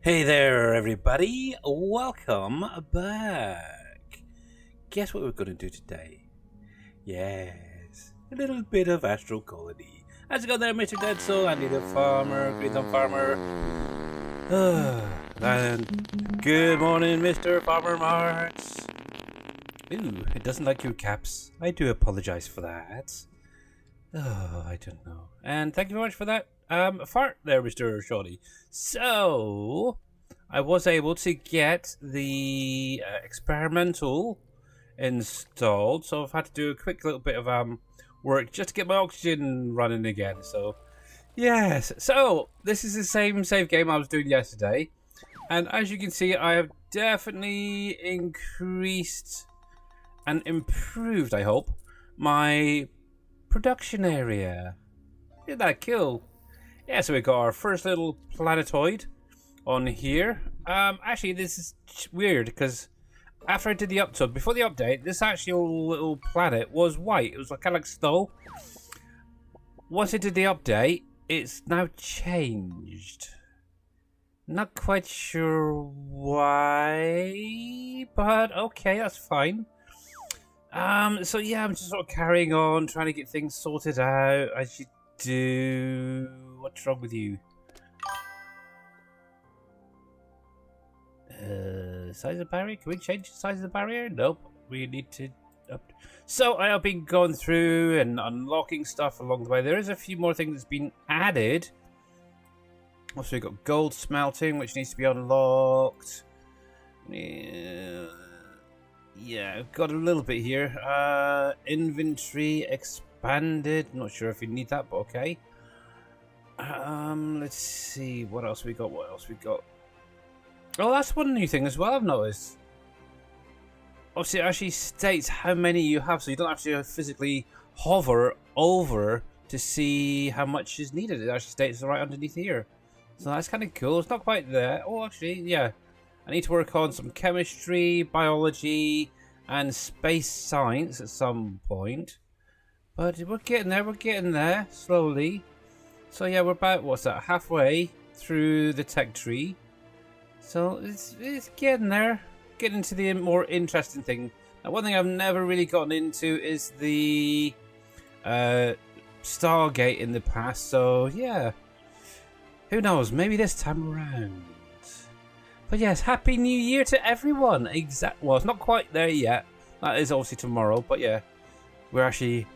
Hey there, everybody. Welcome back. Guess what we're going to do today? Yes, a little bit of Astral Colony. How's it going there, Mr. Dead Soul? Andy the Farmer, Green Thumb Farmer. And good morning, Mr. Farmer Marks. Ooh, it doesn't like your caps. I do apologize for that. Oh, I don't know. And thank you very much for that fart there, Mr. Shoddy. So, I was able to get the experimental installed, so I've had to do a quick little bit of work just to get my oxygen running again. So, yes. So, this is the same save game I was doing yesterday. And as you can see, I have definitely increased and improved, I hope, my production area. Isn't that cool? Yeah, so we got our first little planetoid on here. Actually, this is weird because after I did the update, before the update, this actual little planet was white. It was kind of like snow. Once I did the update, it's now changed. Not quite sure why, but okay, that's fine. So yeah, I'm just sort of carrying on, trying to get things sorted out as you do. What's wrong with you? Size of the barrier? Can we change the size of the barrier? Nope. We need to So I have been going through and unlocking stuff along the way. There is a few more things that's been added. Also, we've got gold smelting, which needs to be unlocked. Yeah, I've got a little bit here. Inventory expanded. Not sure if you need that, but okay. Let's see. What else we got? What else we got? Oh, that's one new thing as well, I've noticed. Obviously, it actually states how many you have, so you don't actually physically hover over to see how much is needed. It actually states right underneath here. So that's kind of cool. It's not quite there. Oh, actually, yeah. I need to work on some chemistry, biology, and space science at some point. But we're getting there, slowly. So yeah, we're about, what's that, halfway through the tech tree. So it's getting there. Getting into the more interesting thing. Now, one thing I've never really gotten into is the Stargate in the past. So yeah, who knows? Maybe this time around. But yes, Happy New Year to everyone. Well, it's not quite there yet. That is obviously tomorrow. But yeah, we're actually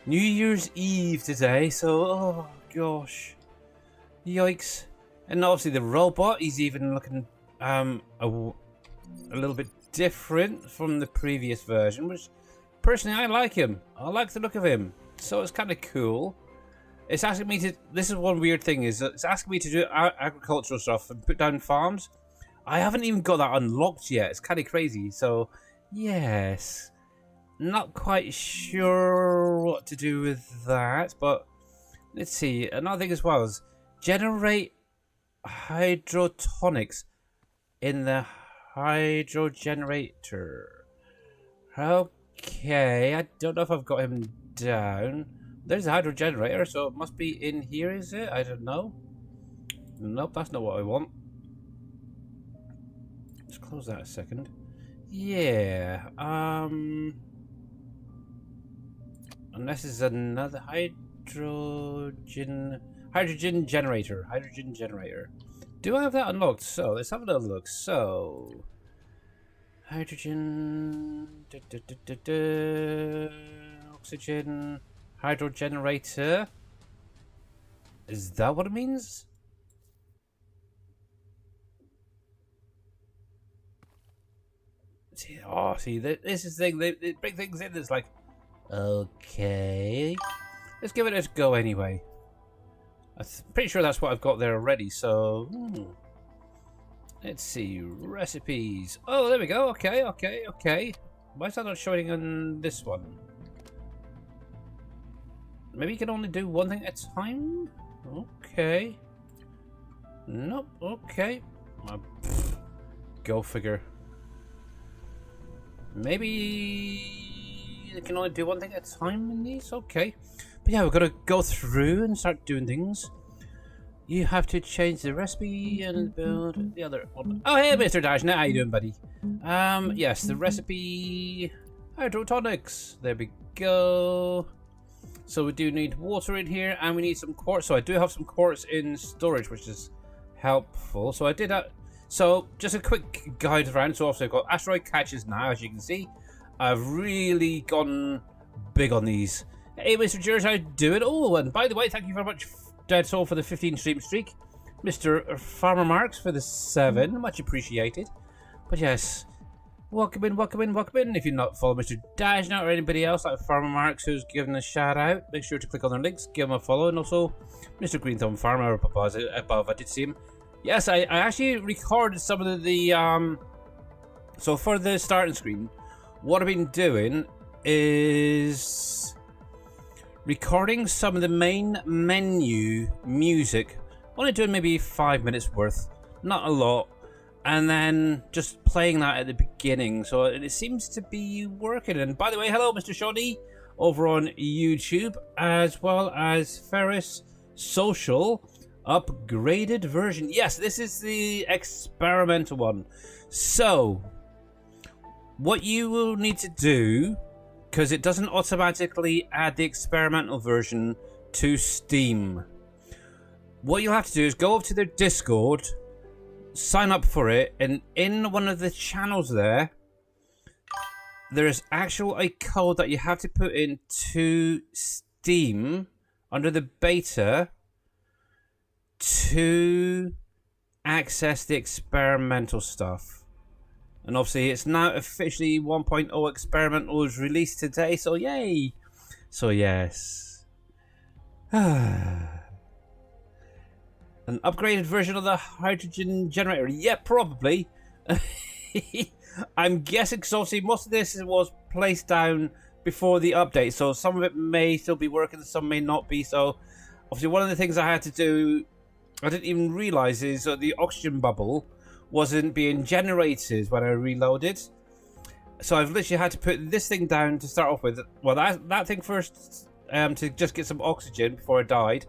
New Year's Eve today. So, oh gosh, yikes! And obviously the robot. He's even looking a little bit different from the previous version, which personally I like him. I like the look of him, so it's kind of cool. It's asking me to, this is one weird thing, is it's asking me to do agricultural stuff and put down farms. I haven't even got that unlocked yet. It's kind of crazy. So yes, not quite sure what to do with that, but let's see. Another thing as well is generate hydrotonics in the hydro generator. Okay, I don't know if I've got him down. There's a hydro generator, so it must be in here, is it? I don't know. Nope, that's not what I want. Let's close that a second. Yeah, unless it's another hydrogen generator. Do I have that unlocked? So let's have another look. So hydrogen, oxygen, hydro generator. Is that what it means? See, this is the thing. They bring things in that's like, okay, let's give it a go anyway. I'm pretty sure that's what I've got there already. So, let's see, recipes. Oh, there we go. Okay. Why is that not showing on this one? Maybe you can only do one thing at a time? Okay. Nope, okay. Go figure. Maybe you can only do one thing at a time in these? Okay. But yeah, we've got to go through and start doing things. You have to change the recipe and build the other one. Oh, hey, Mr. Dashna, how you doing, buddy? Yes, the recipe... hydrotonics. There we go. So we do need water in here, and we need some quartz. So I do have some quartz in storage, which is helpful. So I did that. So just a quick guide around. So also I've got asteroid catches now, as you can see. I've really gone big on these. Hey, Mr. George, how you doing? Oh, and by the way, thank you very much, Dead Soul, for the 15 stream streak. Mr. Farmer Marks for the 7. Much appreciated. But yes, welcome in. If you're not following Mr. Dashna or anybody else like Farmer Marks who's given a shout out, make sure to click on their links, give them a follow, and also Mr. Green Thumb Farmer above. I did see him. Yes, I actually recorded some of the so for the starting screen, what I've been doing is recording some of the main menu music. Only doing maybe 5 minutes worth, not a lot. And then just playing that at the beginning, so it seems to be working. And by the way, hello, Mr. Shoddy, over on YouTube, as well as Ferris Social upgraded version. Yes, this is the experimental one. So, what you will need to do, because it doesn't automatically add the experimental version to Steam, what you'll have to do is go over to their Discord, sign up for it, and in one of the channels there is actual a code that you have to put into Steam under the beta to access the experimental stuff. And obviously it's now officially 1.0 experimental is released today, so yay. So yes. An upgraded version of the hydrogen generator. Yeah, probably. I'm guessing, because obviously most of this was placed down before the update, so some of it may still be working, some may not be. So obviously one of the things I had to do, I didn't even realize, is that the oxygen bubble wasn't being generated when I reloaded. So I've literally had to put this thing down to start off with. Well, that thing first, to just get some oxygen before I died.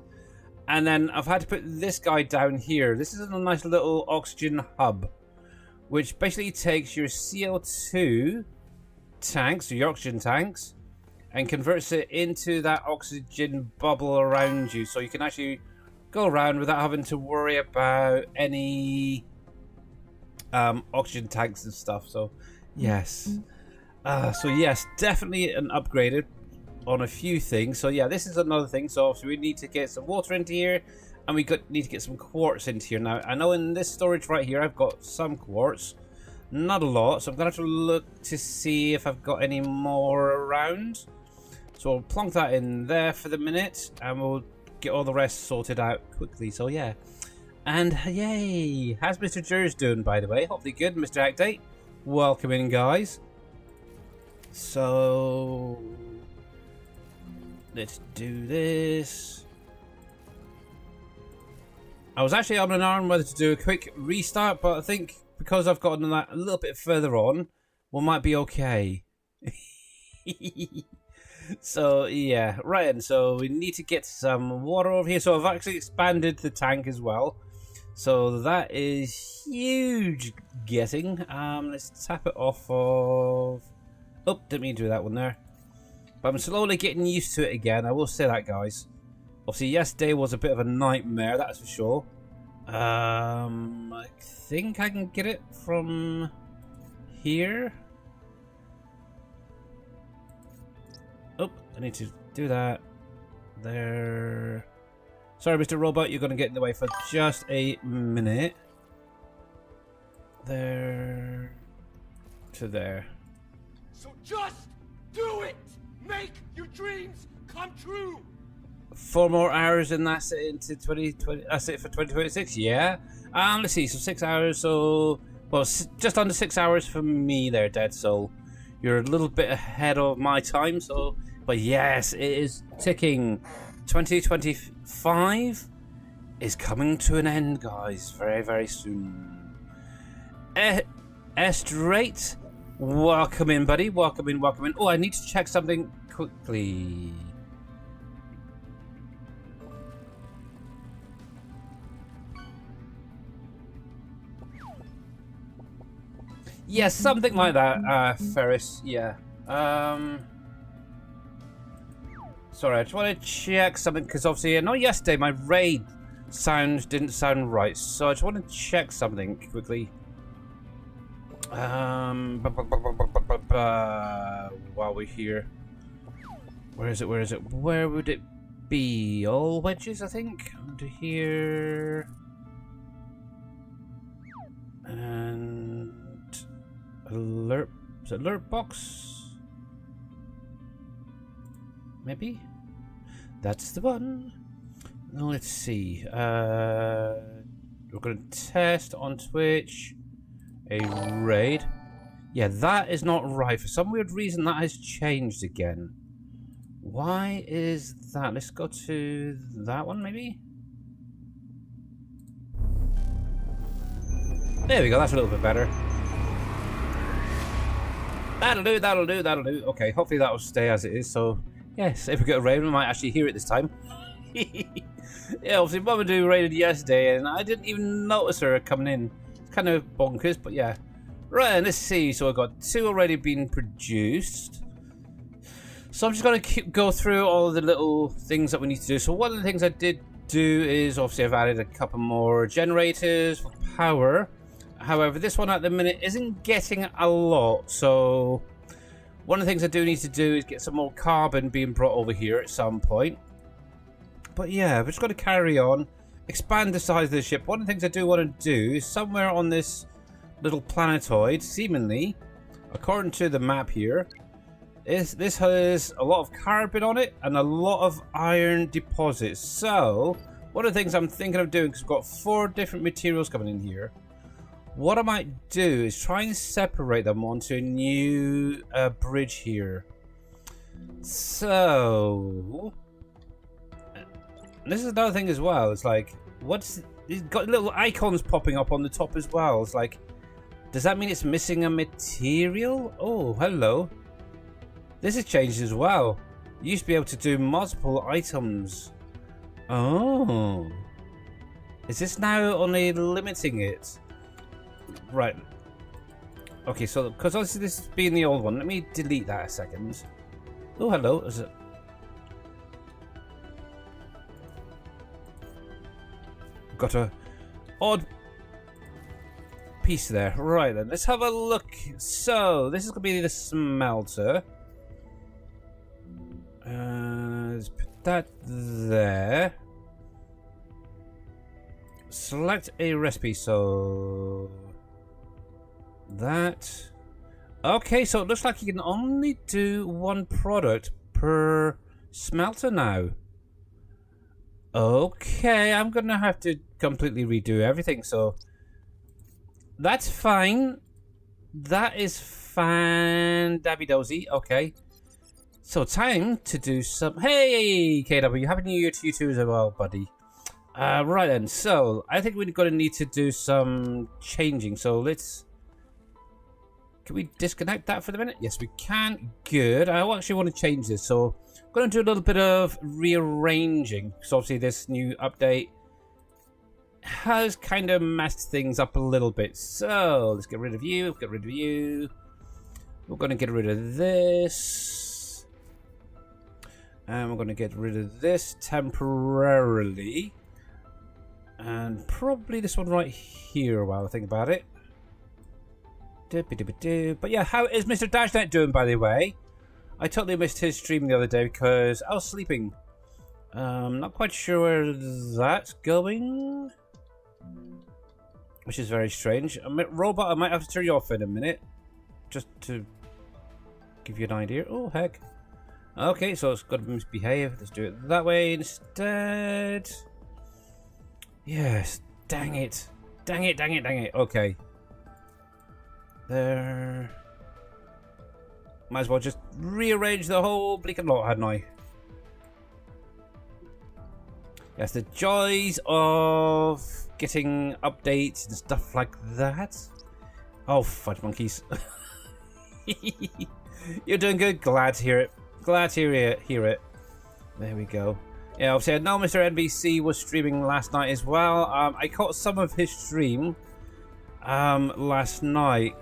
And then I've had to put this guy down here. This is a nice little oxygen hub, which basically takes your CO2 tanks, or your oxygen tanks, and converts it into that oxygen bubble around you. So you can actually go around without having to worry about any oxygen tanks and stuff. So yes. So yes, definitely an upgraded on a few things. So yeah, this is another thing. So obviously we need to get some water into here, and we need to get some quartz into here. Now I know in this storage right here I've got some quartz, not a lot, so I'm gonna have to look to see if I've got any more around. So I'll plonk that in there for the minute, and we'll get all the rest sorted out quickly. So yeah, and yay, how's Mr. Jers doing, by the way? Hopefully good, Mr. Actate. Welcome in, guys. So let's do this. I was actually on an arm whether to do a quick restart, but I think because I've gotten that a little bit further on, we might be okay. So yeah, right, and so we need to get some water over here. So I've actually expanded the tank as well, so that is huge getting. Let's tap it off of... Oh, didn't mean to do that one there. But I'm slowly getting used to it again, I will say that, guys. Obviously yesterday was a bit of a nightmare, that's for sure. I think I can get it from here. Oh, I need to do that. There. Sorry, Mr. Robot, you're going to get in the way for just a minute. There. To there. So just do it! Make your dreams come true! 4 more hours and that's it into 2020. That's it for 2026. Yeah. Let's see. So 6 hours. So well, just under 6 hours for me there, Dead Soul. You're a little bit ahead of my time. So, but yes, it is ticking. 2025 is coming to an end, guys. Very, very soon. Straight. Welcome in, buddy. Welcome in. Welcome in. Oh, I need to check something quickly. Yes, something like that, Ferris. Yeah. Sorry, I just want to check something because obviously I know yesterday my raid sound didn't sound right, so I just want to check something quickly. While we're here, where is it? Where is it? Where would it be? All wedges, I think. Under here, and alert. Is it alert box? Maybe that's the one. Now let's see. We're going to test on Twitch. A raid. Yeah, that is not right. For some weird reason, that has changed again. Why is that? Let's go to that one, maybe? There we go. That's a little bit better. That'll do, that'll do, that'll do. Okay, hopefully that will stay as it is. So, yes, if we get a raid, we might actually hear it this time. Yeah, obviously, Mama Do raided yesterday, and I didn't even notice her coming in. Kind of bonkers, but yeah. Right, and let's see. So I've got 2 already being produced. So I'm just going to go through all of the little things that we need to do. So one of the things I did do is obviously I've added a couple more generators for power. However, this one at the minute isn't getting a lot. So one of the things I do need to do is get some more carbon being brought over here at some point. But yeah, we're just going to carry on. Expand the size of the ship. One of the things I do want to do is somewhere on this little planetoid, seemingly, according to the map here, this has a lot of carbon on it and a lot of iron deposits. So one of the things I'm thinking of doing, because we've got 4 different materials coming in here, what I might do is try and separate them onto a new bridge here. So this is another thing as well. It's like, it's got little icons popping up on the top as well. It's like, does that mean it's missing a material? Oh, hello. This has changed as well. You used to be able to do multiple items. Oh. Is this now only limiting it? Right. Okay, so, because obviously this has been the old one, let me delete that a second. Oh, hello. Is it? Got a odd piece there. Right then, let's have a look. So, this is going to be the smelter. Let's put that there. Select a recipe, so that. Okay, so it looks like you can only do one product per smelter now. Okay, I'm gonna have to completely redo everything, so that's fine. That is dabby dozy. Okay. So time to do some. Hey, KW, happy New Year to you too as well, buddy. Right then. So I think we're gonna need to do some changing. So let's. Can we disconnect that for the minute? Yes, we can. Good. I actually want to change this, so I'm gonna do a little bit of rearranging. Because obviously this new update has kind of messed things up a little bit. So let's get rid of you. Get rid of you. We're gonna get rid of this. And we're going to get rid of this temporarily. And probably this one right here while I think about it. But yeah, how is Mr. Dashnet doing, by the way? I totally missed his stream the other day because I was sleeping. Not quite sure where that's going. Which is very strange. Robot, I might have to turn you off in a minute. Just to give you an idea. Oh, heck. Okay, so it's got to misbehave. Let's do it that way instead. Yes, dang it. Dang it, dang it, dang it. Okay. There. Might as well just rearrange the whole bleaking lot, hadn't I? Yes, the joys of getting updates and stuff like that. Oh, fudge monkeys. You're doing good. Glad to hear it. Glad to hear it. There we go. Yeah, obviously I know Mr. NBC was streaming last night as well. I caught some of his stream last night,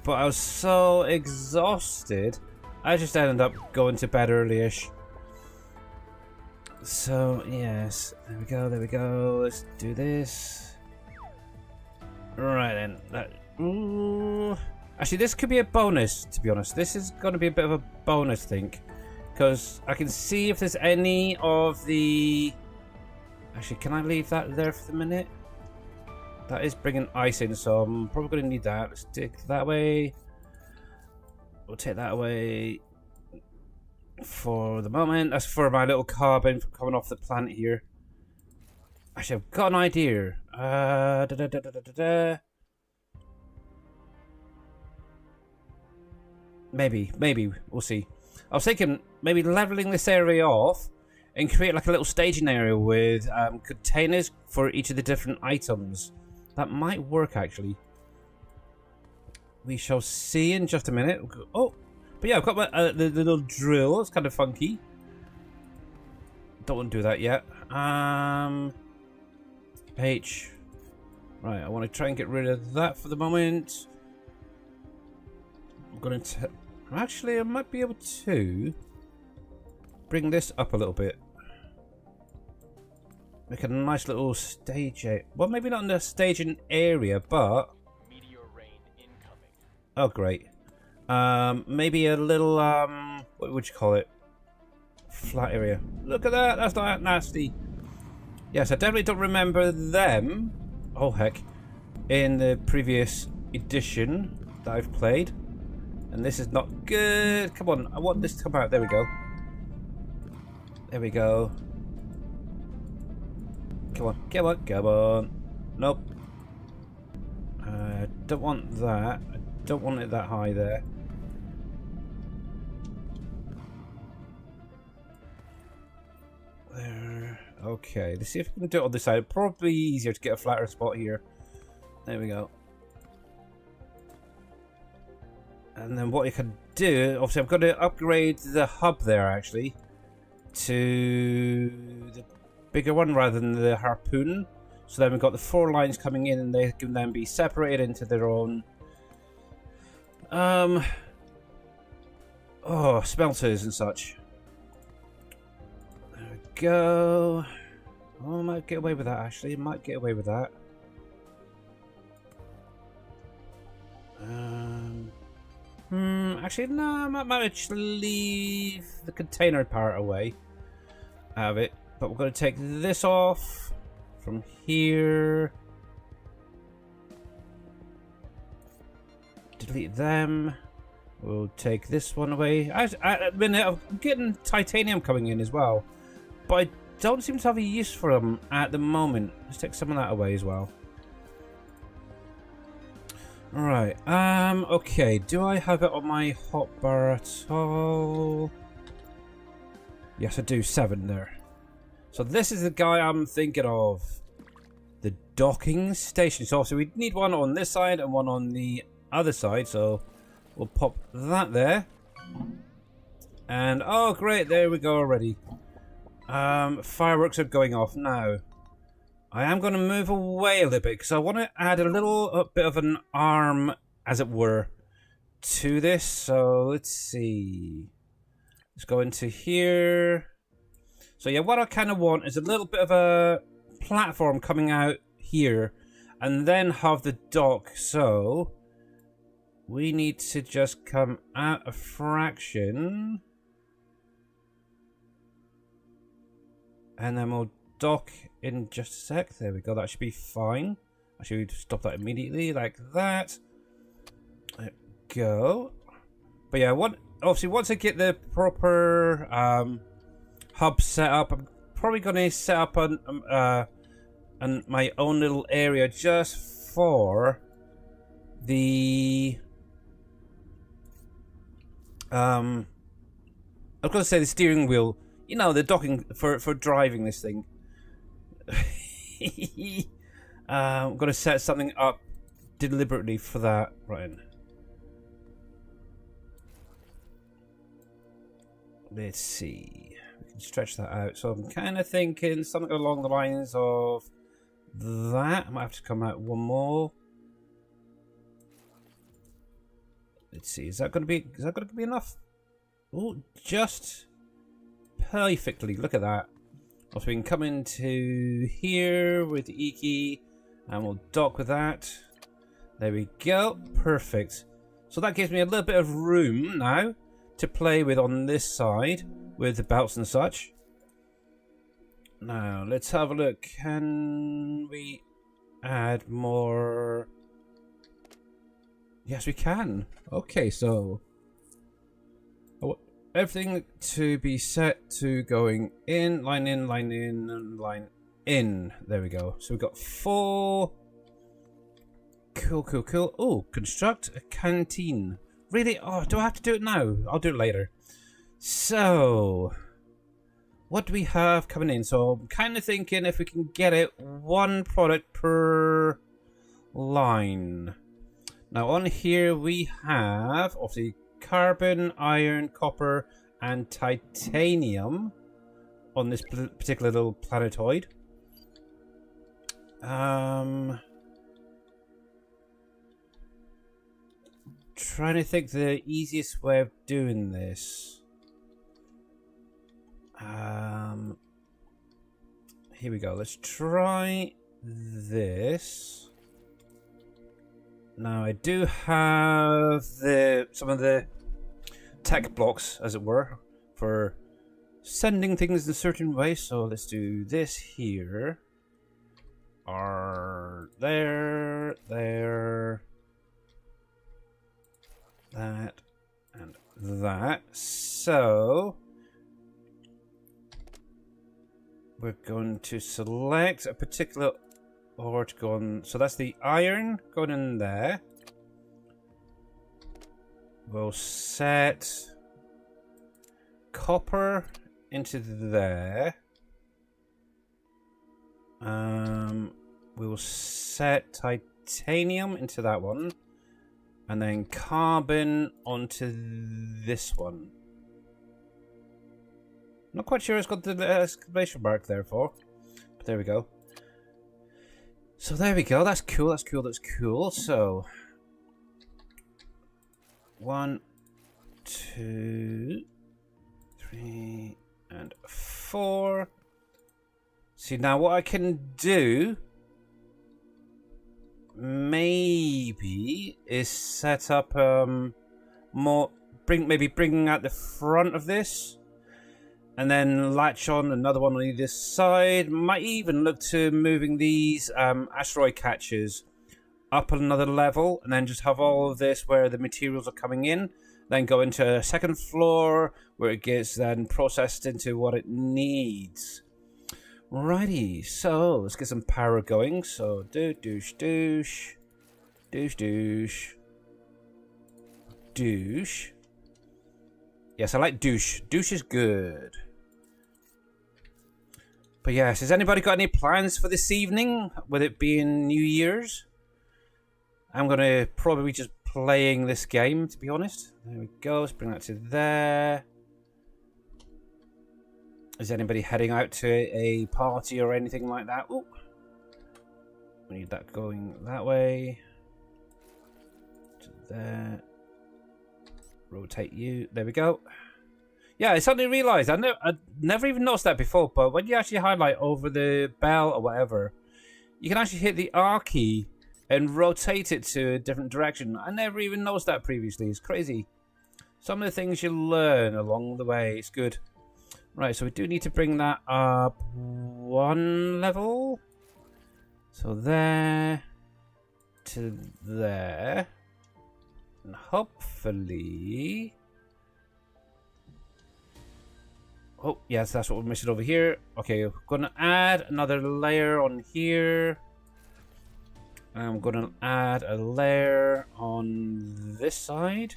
but I was so exhausted, I just ended up going to bed early-ish. So, yes. There we go, there we go. Let's do this. Right then. Ooh. Actually, this could be a bonus, to be honest. This is going to be a bit of a bonus, I think. Because I can see if there's any of the... Actually, can I leave that there for the minute? That is bringing ice in, so I'm probably going to need that. Let's take that way. We'll take that away for the moment. That's for my little carbon coming off the planet here. Actually, I've got an idea. Maybe, we'll see. I was thinking maybe leveling this area off and create like a little staging area with containers for each of the different items. That might work actually. We shall see in just a minute. Oh, but yeah, I've got my, the little drill. It's kind of funky. Don't want to do that yet. H. Right, I want to try and get rid of that for the moment. I'm going to... Actually, I might be able to bring this up a little bit. Make a nice little stage. Well, maybe not in the staging area, but... Meteor rain incoming. Oh, great. Maybe a little, what would you call it? Flat area. Look at that. That's not nasty. Yes, I definitely don't remember them. Oh, heck. In the previous edition that I've played. And this is not good. Come on, I want this to come out. There we go. There we go. Come on, come on, come on. Nope. I don't want that. I don't want it that high there. Okay, let's see if we can do it on this side. Probably easier to get a flatter spot here. There we go. And then what you can do, obviously I've got to upgrade the hub there actually to the bigger one rather than the harpoon. So then we've got the 4 lines coming in and they can then be separated into their own smelters and such. There we go. Oh, I might get away with that actually. Might get away with that. Actually, no, I might manage to leave the container part away. Have it. But we're going to take this off from here. Delete them. We'll take this one away. I mean, I'm getting titanium coming in as well. But I don't seem to have a use for them at the moment. Let's take some of that away as well. Right, okay, do I have it on my hotbar at all? Yes, I do, 7 there. So this is the guy I'm thinking of. The docking station. So obviously we need one on this side and one on the other side, so we'll pop that there. And, oh great, there we go already. Fireworks are going off now. I am going to move away a little bit because I want to add a little bit of an arm, as it were, to this. So let's see. Let's go into here. So yeah, what I kind of want is a little bit of a platform coming out here and then have the dock. So we need to just come out a fraction and then we'll dock in just a sec. There we go. That should be fine. Actually, we'll stop that immediately, like that. There we go. But yeah, obviously once I get the proper hub set up, I'm probably going to set up my own little area just for the I was going to say the steering wheel. You know, the docking for driving this thing. I'm going to set something up deliberately for that. Right. Let's see. We can stretch that out. So I'm kind of thinking something along the lines of that. I might have to come out one more. Let's see. Is that going to be enough? Oh, just perfectly. Look at that. So we can come into here with the E key and we'll dock with that. There we go. Perfect. So that gives me a little bit of room now to play with on this side with the belts and such. Now let's have a look. Can we add more? Yes, we can. Okay, so everything to be set to going in, and line in. There we go. So we've got 4. Cool. Oh, construct a canteen. Really? Oh, do I have to do it now? I'll do it later. So, what do we have coming in? So I'm kind of thinking if we can get it 1 product per line. Now on here we have, obviously, carbon, iron, copper, and titanium on this particular little planetoid. Trying to think the easiest way of doing this. Here we go. Let's try this. Now I do have some of the tech blocks, as it were, for sending things in a certain way. So let's do this here. Or there, that, and that. So we're going to select a particular ore to go on. So that's the iron going in there. We'll set copper into there. We will set titanium into that one. And then carbon onto this one. Not quite sure it's got the exclamation mark there for. But there we go. So there we go. That's cool. That's cool. That's cool. So 1, 2, 3, and 4. See, now what I can do maybe is set up more, bringing out the front of this, and then latch on another one on either side. Might even look to moving these asteroid catchers up another level, and then just have all of this where the materials are coming in, then go into a second floor where it gets then processed into what it needs. Righty, so let's get some power going. So douche, douche, douche, douche, douche. Yes, I like douche. Douche is good. But yes, has anybody got any plans for this evening? With it being New Year's, I'm gonna probably just playing this game, to be honest. There we go. Let's bring that to there. Is anybody heading out to a party or anything like that? Ooh. We need that going that way. To there. Rotate you. There we go. Yeah, I suddenly realised, I'd never even noticed that before, but when you actually highlight over the bell or whatever, you can actually hit the R key and rotate it to a different direction. I never even noticed that previously. It's crazy. Some of the things you learn along the way. It's good. Right, so we do need to bring that up 1 level. So there to there. And hopefully... Oh, yes, that's what we're missing over here. Okay, we're going to add another layer on here. I'm going to add a layer on this side.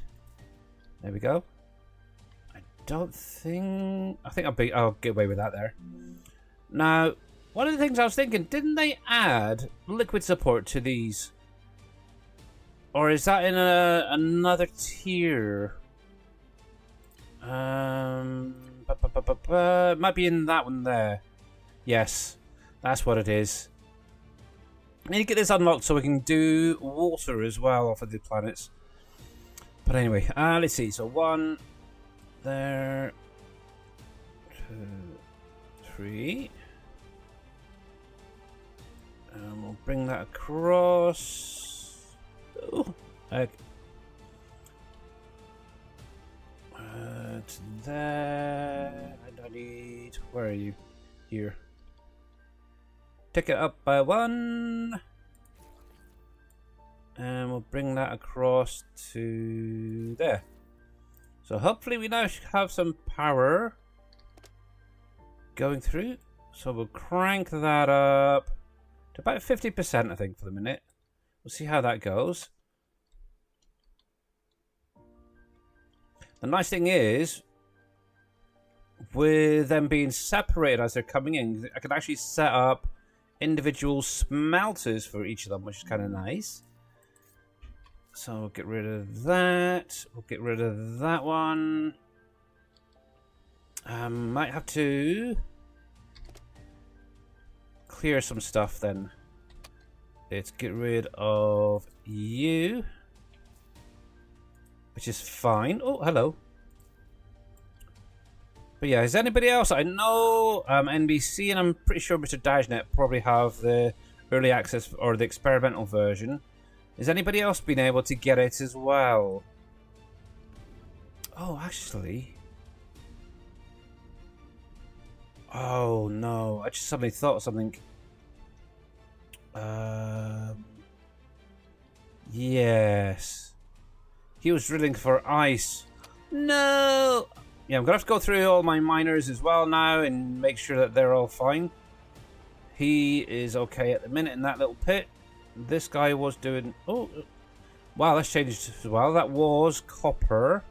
There we go. I think I'll get away with that there. Now, one of the things I was thinking, didn't they add liquid support to these? Or is that in another tier? It might be in that one there. Yes, that's what it is. I need to get this unlocked so we can do water as well off of the planets. But anyway, let's see. So 1... there, 2, 3, and we'll bring that across. Oh, to there. And I need. Where are you? Here. Take it up by 1, and we'll bring that across to there. So hopefully we now have some power going through. So we'll crank that up to about 50%, I think, for the minute. We'll see how that goes. The nice thing is, with them being separated as they're coming in, I can actually set up individual smelters for each of them, which is kind of nice. So we'll get rid of that. We'll get rid of that one. Might have to clear some stuff then. Let's get rid of you, which is fine. Oh, hello. But yeah, is anybody else? I know NBC, and I'm pretty sure Mr. Dashnet probably have the early access or the experimental version. Has anybody else been able to get it as well? Oh, actually. Oh, no. I just suddenly thought of something. Yes. He was drilling for ice. No! Yeah, I'm going to have to go through all my miners as well now and make sure that they're all fine. He is okay at the minute in that little pit. This guy was doing... Oh, wow, that's changed as well. That was copper.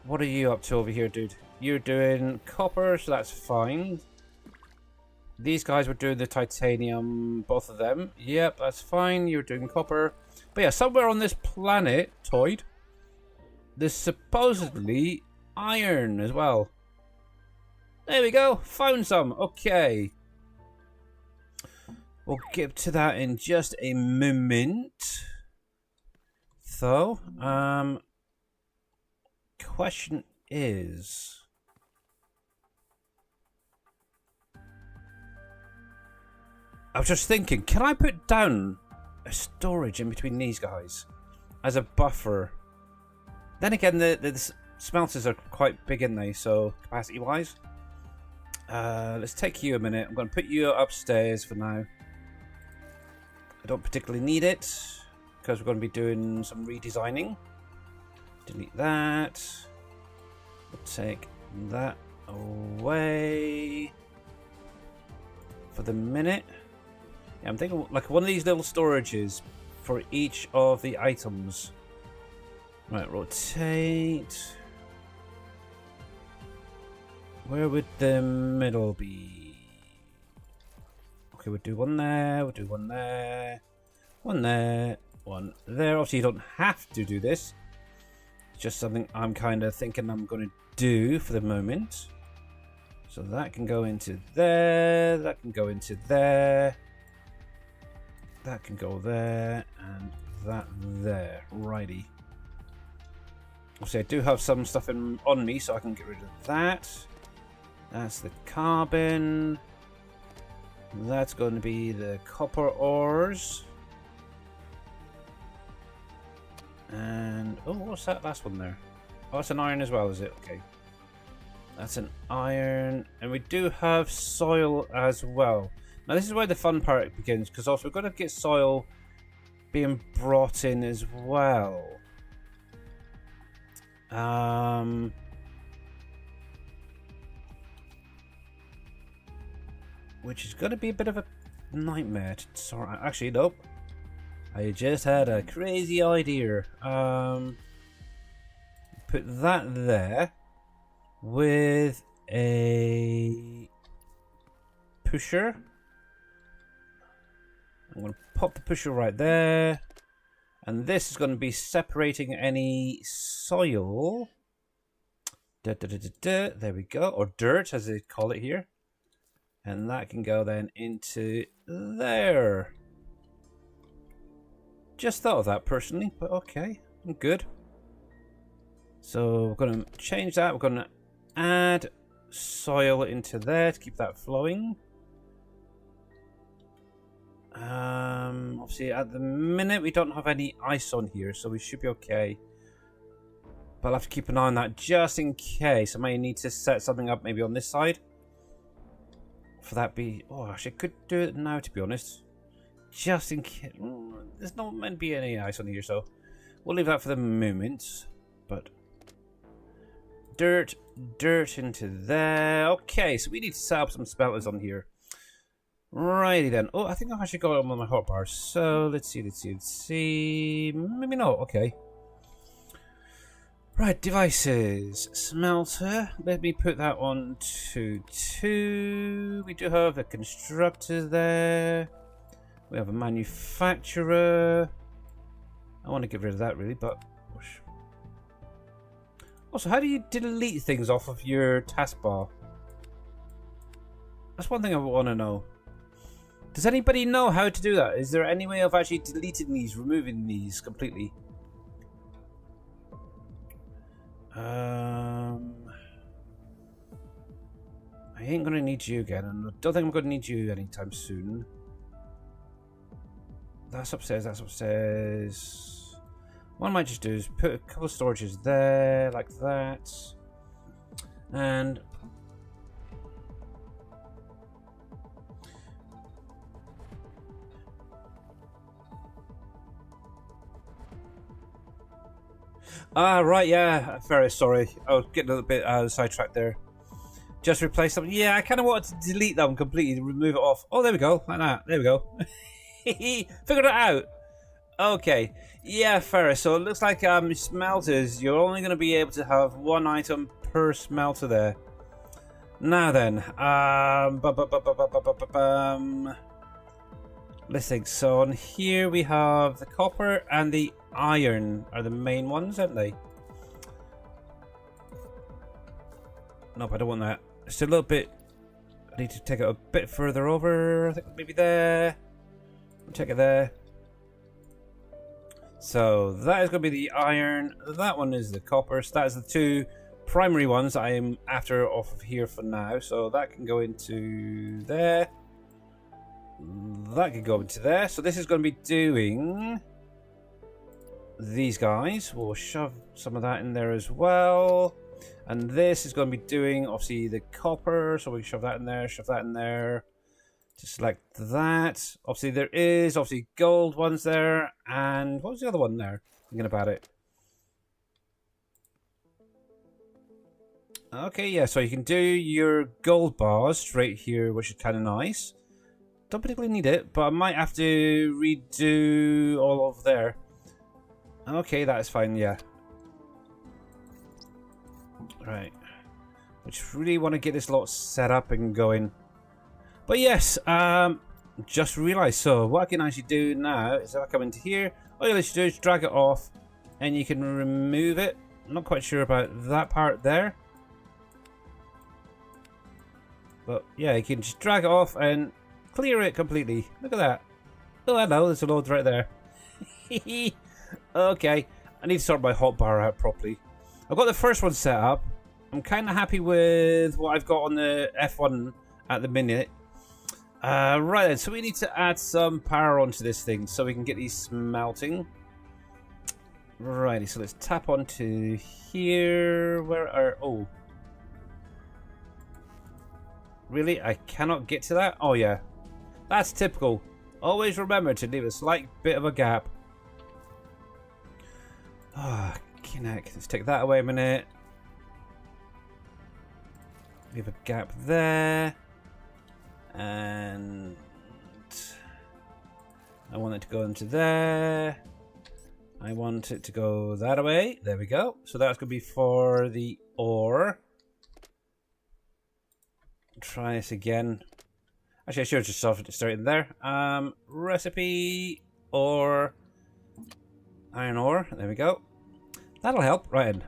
What are you up to over here, dude? You're doing copper, so that's fine. These guys were doing the titanium, both of them. Yep, that's fine. You're doing copper. But yeah, somewhere on this planet, Toyd, there's supposedly iron as well. There we go. Found some. Okay. We'll get to that in just a moment. So, question is... I was just thinking, can I put down a storage in between these guys as a buffer? Then again, the smelters are quite big, aren't they? So, capacity-wise. Let's take you a minute. I'm going to put you upstairs for now. I don't particularly need it because we're going to be doing some redesigning. Delete that. We'll take that away for the minute. Yeah, I'm thinking like one of these little storages for each of the items. Right, rotate. Where would the middle be? Okay, we'll do one there, we'll do one there, one there, one there. Obviously, you don't have to do this. It's just something I'm kind of thinking I'm going to do for the moment. So that can go into there, that can go into there. That can go there, and that there. Righty. Obviously, I do have some stuff on me, so I can get rid of that. That's the carbon. That's going to be the copper ores. And, oh, what's that last one there? Oh, it's an iron as well, is it? Okay. That's an iron. And we do have soil as well. Now this is where the fun part begins, because also we've got to get soil being brought in as well. Which is going to be a bit of a nightmare to sort out. Actually, nope. I just had a crazy idea. Put that there with a pusher. I'm going to pop the pusher right there. And this is going to be separating any soil. There we go. Or dirt, as they call it here. And that can go then into there. Just thought of that personally, but okay. I'm good. So we're going to change that. We're going to add soil into there to keep that flowing. Obviously at the minute we don't have any ice on here, so we should be okay. But I'll have to keep an eye on that just in case. I may need to set something up maybe on this side. For that be... Oh, actually I could do it now, to be honest. Just in case... There's not meant to be any ice on here, so we'll leave that for the moment. But... Dirt into there. Okay, so we need to set up some smelters on here. Righty then. Oh, I think I've actually got it on my hotbar. So, let's see. Maybe not. Okay. Right, devices. Smelter. Let me put that on to 2. We do have a constructor there. We have a manufacturer. I want to get rid of that really, but... Also, how do you delete things off of your taskbar? That's one thing I want to know. Does anybody know how to do that? Is there any way of actually deleting these, removing these completely? I ain't gonna need you again, and I don't think I'm gonna need you anytime soon. That's upstairs, that's upstairs. What I might just do is put a couple of storages there, like that. And... right, yeah, very sorry. I was getting a little bit sidetracked there. Just replace them. Yeah, I kind of wanted to delete them completely, remove it off. Oh, there we go, like that. There we go. Figured it out. Okay. Yeah, Ferris. So it looks like smelters, you're only going to be able to have one item per smelter there. Now then, let's think. So on here we have the copper and the iron are the main ones, aren't they? Nope, I don't want that. It's a little bit. I need to take it a bit further over. I think maybe there. I'll check it there. So that is going to be the iron. That one is the copper. So that is the two primary ones I am after off of here for now. So that can go into there. That can go into there. So this is going to be doing these guys. We'll shove some of that in there as well. And this is going to be doing, obviously, the copper. So we can shove that in there, shove that in there. Just select that. Obviously, there is, obviously, gold ones there. And what was the other one there? Thinking about it. Okay, yeah, so you can do your gold bars straight here, which is kind of nice. Don't particularly need it, but I might have to redo all of there. Okay, that is fine, yeah. Right. I just really want to get this lot set up and going. But yes, just realised. So what I can actually do now is if I come into here, all you have to do is drag it off and you can remove it. I'm not quite sure about that part there. But yeah, you can just drag it off and clear it completely. Look at that. Oh, hello, there's a load right there. Okay, I need to sort my hotbar out properly. I've got the first one set up. I'm kind of happy with what I've got on the F1 at the minute. Right then, so we need to add some power onto this thing so we can get these smelting. Righty, so let's tap onto here. Where are... Oh. Really? I cannot get to that? Oh yeah. That's typical. Always remember to leave a slight bit of a gap. Ah, Kinect. Let's take that away a minute. Leave a gap there. And I want it to go into there. I want it to go that way. There we go. So that's going to be for the ore. Try this again. Actually, I should have just solved it straight in there. Recipe ore. Iron ore. There we go. That'll help. Right in.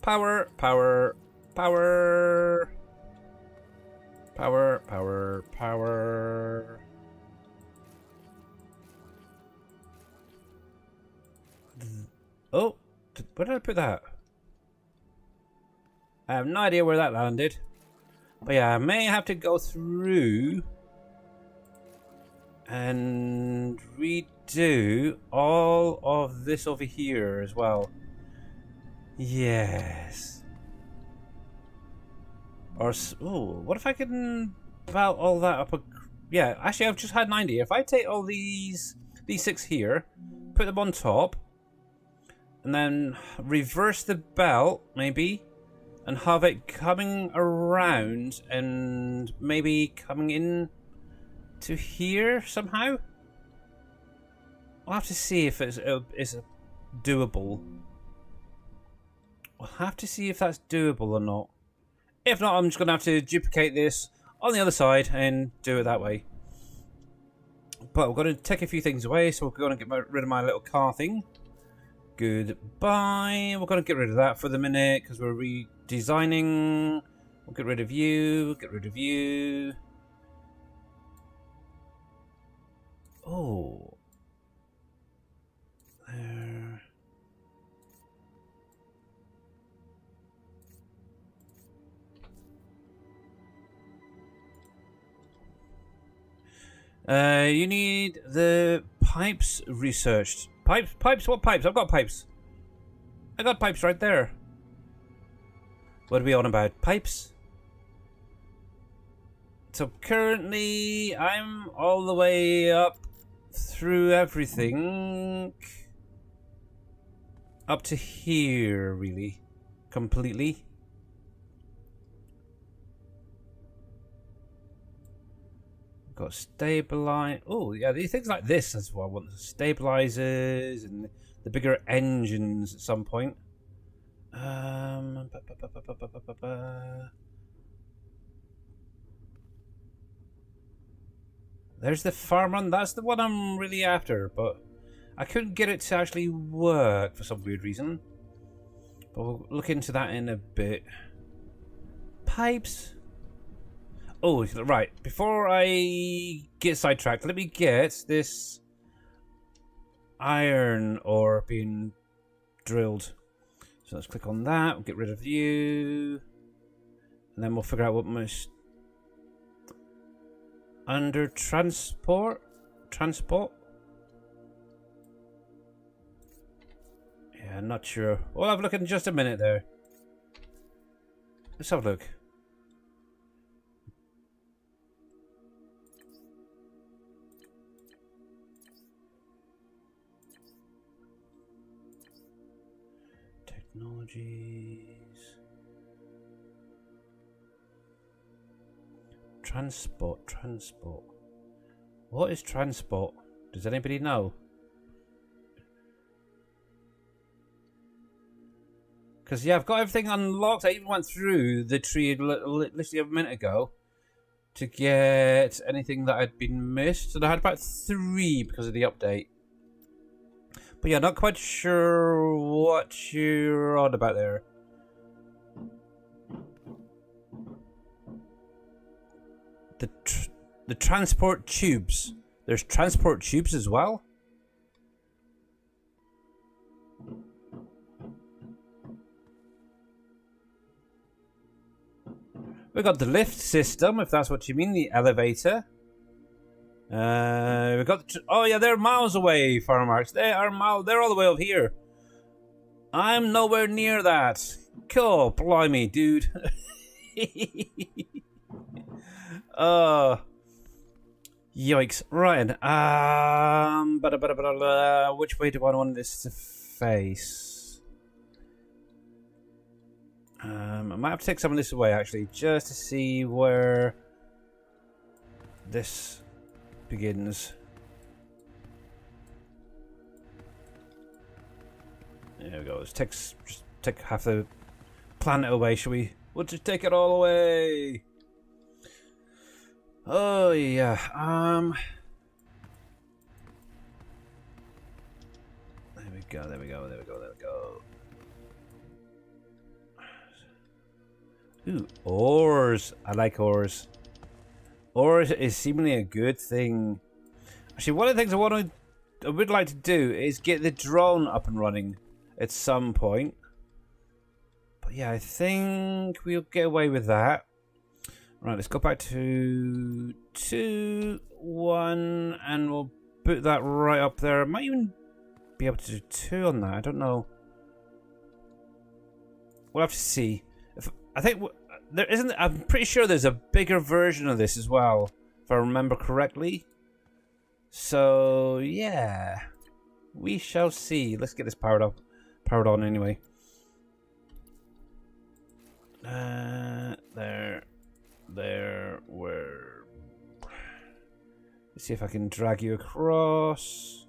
Power, power, power. Power, power, power. Oh, where did I put that? I have no idea where that landed. But yeah, I may have to go through and redo all of this over here as well. Yes. Or, oh, what if I can belt all that up? Yeah, actually, I've just had an idea. If I take all these six here, put them on top, and then reverse the belt, maybe, and have it coming around and maybe coming in to here somehow. I'll have to see if it's doable. I'll have to see if that's doable or not. If not, I'm just going to have to duplicate this on the other side and do it that way. But we're going to take a few things away, so we're going to get rid of my little car thing. Goodbye. We're going to get rid of that for the minute because we're redesigning. We'll get rid of you. Get rid of you. Oh. There. You need the pipes researched. Pipes? Pipes? What pipes? I've got pipes. I got pipes right there. What are we on about? Pipes? So currently, I'm all the way up through everything. Up to here, really. Completely. Got stabilize. Oh, yeah, these things like this as well. I want the stabilizers and the bigger engines at some point. There's the farm run. That's the one I'm really after, but I couldn't get it to actually work for some weird reason. But we'll look into that in a bit. Pipes. Oh, right. Before I get sidetracked, let me get this iron ore being drilled. So let's click on that. We'll get rid of you. And then we'll figure out what must... Under transport? Transport? Yeah, I'm not sure. We'll have a look in just a minute there. Let's have a look. Technologies. Transport. What is transport? Does anybody know? Because, yeah, I've got everything unlocked. I even went through the tree literally a minute ago to get anything that had been missed. And I had about 3 because of the update. But, yeah, not quite sure what you're on about there. The transport tubes. There's transport tubes as well? We got the lift system, if that's what you mean, the elevator. We got the oh yeah, they're miles away, Farmer Marks. They're all the way over here. I'm nowhere near that. Cool, blimey, dude. Yikes. Right. Which way do I want this to face? I might have to take some of this away, actually, just to see where this begins. There we go. Let's just take half the planet away, shall we? We'll just take it all away. Oh yeah. There we go. Ooh, ores. I like ores. Ores is seemingly a good thing. Actually, one of the things I would like to do is get the drone up and running at some point. But yeah, I think we'll get away with that. Right, let's go back to 2, 1, and we'll put that right up there. I might even be able to do 2 on that. I don't know. We'll have to see. I think there isn't. I'm pretty sure there's a bigger version of this as well, if I remember correctly. So yeah, we shall see. Let's get this powered on anyway. There, where? Let's see if I can drag you across.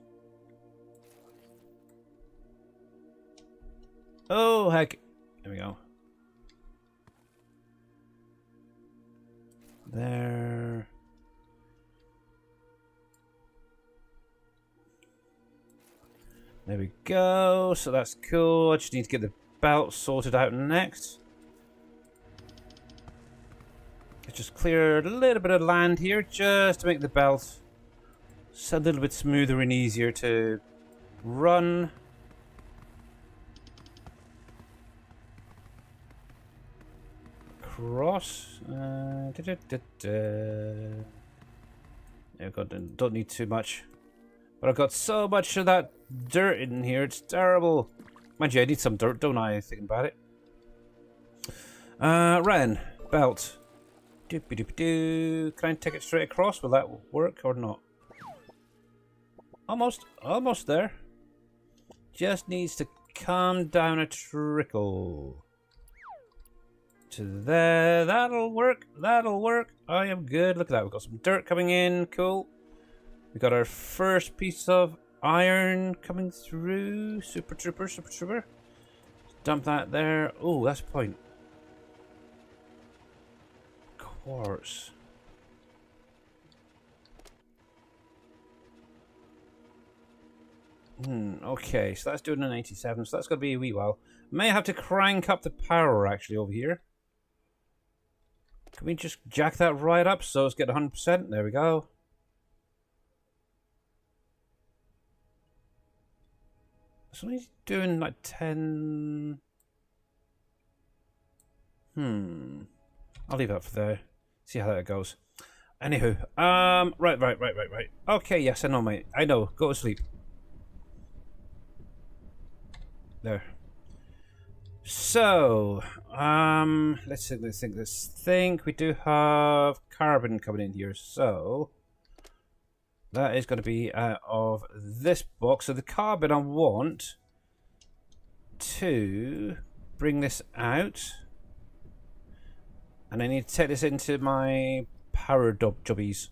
Oh heck! There we go. There. There we go. So that's cool. I just need to get the belt sorted out next. Let's just clear a little bit of land here just to make the belt a little bit smoother and easier to run. Cross. There we go. Don't need too much. But I've got so much of that dirt in here, it's terrible. Mind you, I need some dirt, don't I? Thinking about it. Ren, belt. Doop-a-doop-a-doo. Can I take it straight across? Will that work or not? Almost there. Just needs to calm down a trickle. To there. That'll work. I am good. Look at that. We've got some dirt coming in. Cool. We got our first piece of iron coming through. Super trooper. Dump that there. Oh, that's a point. Quartz. Okay, so that's doing an 87, so that's going to be a wee while. May have to crank up the power actually over here. Can we just jack that right up so let's get 100%? There we go. So he's doing like 10. I'll leave that for there. See how that goes. Anywho, right. Okay, yes, I know, mate. I know. Go to sleep. There. So, let's think. We do have carbon coming in here, so that is going to be out of this box. So the carbon I want to bring this out, and I need to take this into my power jobbies.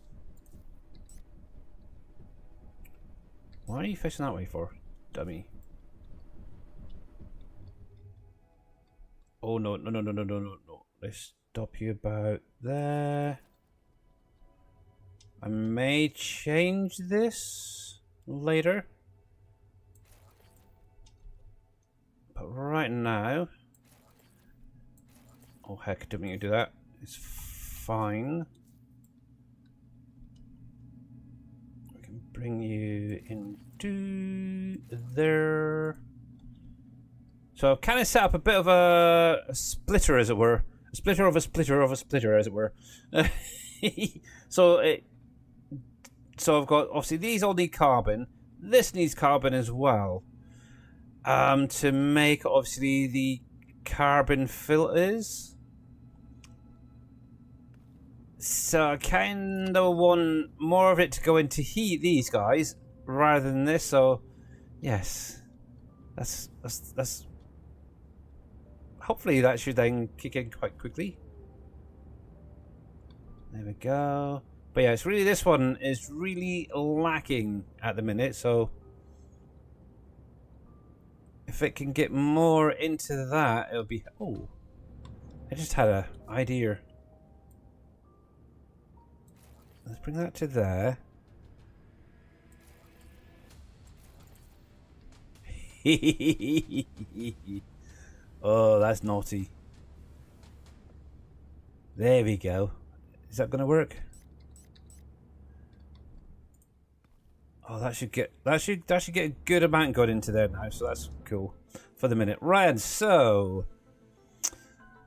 Why are you facing that way for, dummy? Oh no. Let's stop you about there. I may change this later. But right now... Oh heck, didn't mean to do that. It's fine. We can bring you into there. So I've kind of set up a bit of a splitter, as it were. A splitter of a splitter of a splitter, as it were. So I've got, obviously, these all need carbon. This needs carbon as well. To make, obviously, the carbon filters. So I kind of want more of it to go into heat these guys rather than this. So, yes. That's hopefully that should then kick in quite quickly. There we go. But yeah, it's really, this one is really lacking at the minute, so if it can get more into that, it'll be... Oh, I just had an idea. Let's bring that to there. Oh, that's naughty. There we go. Is that going to work? Oh, that should get a good amount going into there now, so that's cool for the minute. Right, so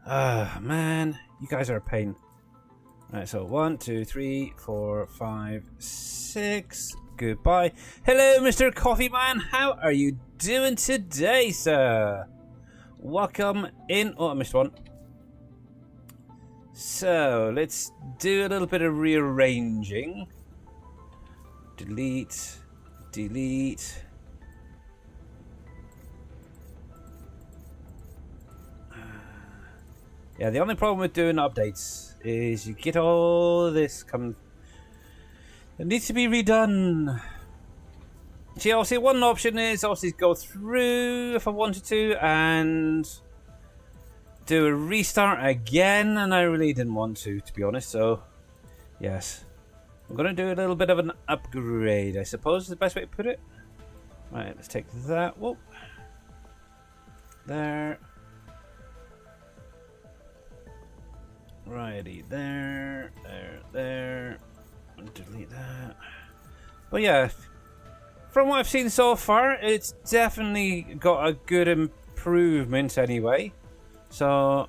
man, you guys are a pain. Right, so 1, 2, 3, 4, 5, 6. Goodbye. Hello, Mr. Coffee Man. How are you doing today, sir? Welcome in. Oh, I missed one. So let's do a little bit of rearranging. Delete. Yeah, the only problem with doing updates is you get all this come. It needs to be redone. See, obviously, one option is obviously go through if I wanted to and do a restart again, and I really didn't want to be honest. So, yes, I'm gonna do a little bit of an upgrade, I suppose is the best way to put it. Right, let's take that. Whoop. There. Righty, there. Delete that. But yeah, from what I've seen so far, it's definitely got a good improvement anyway. So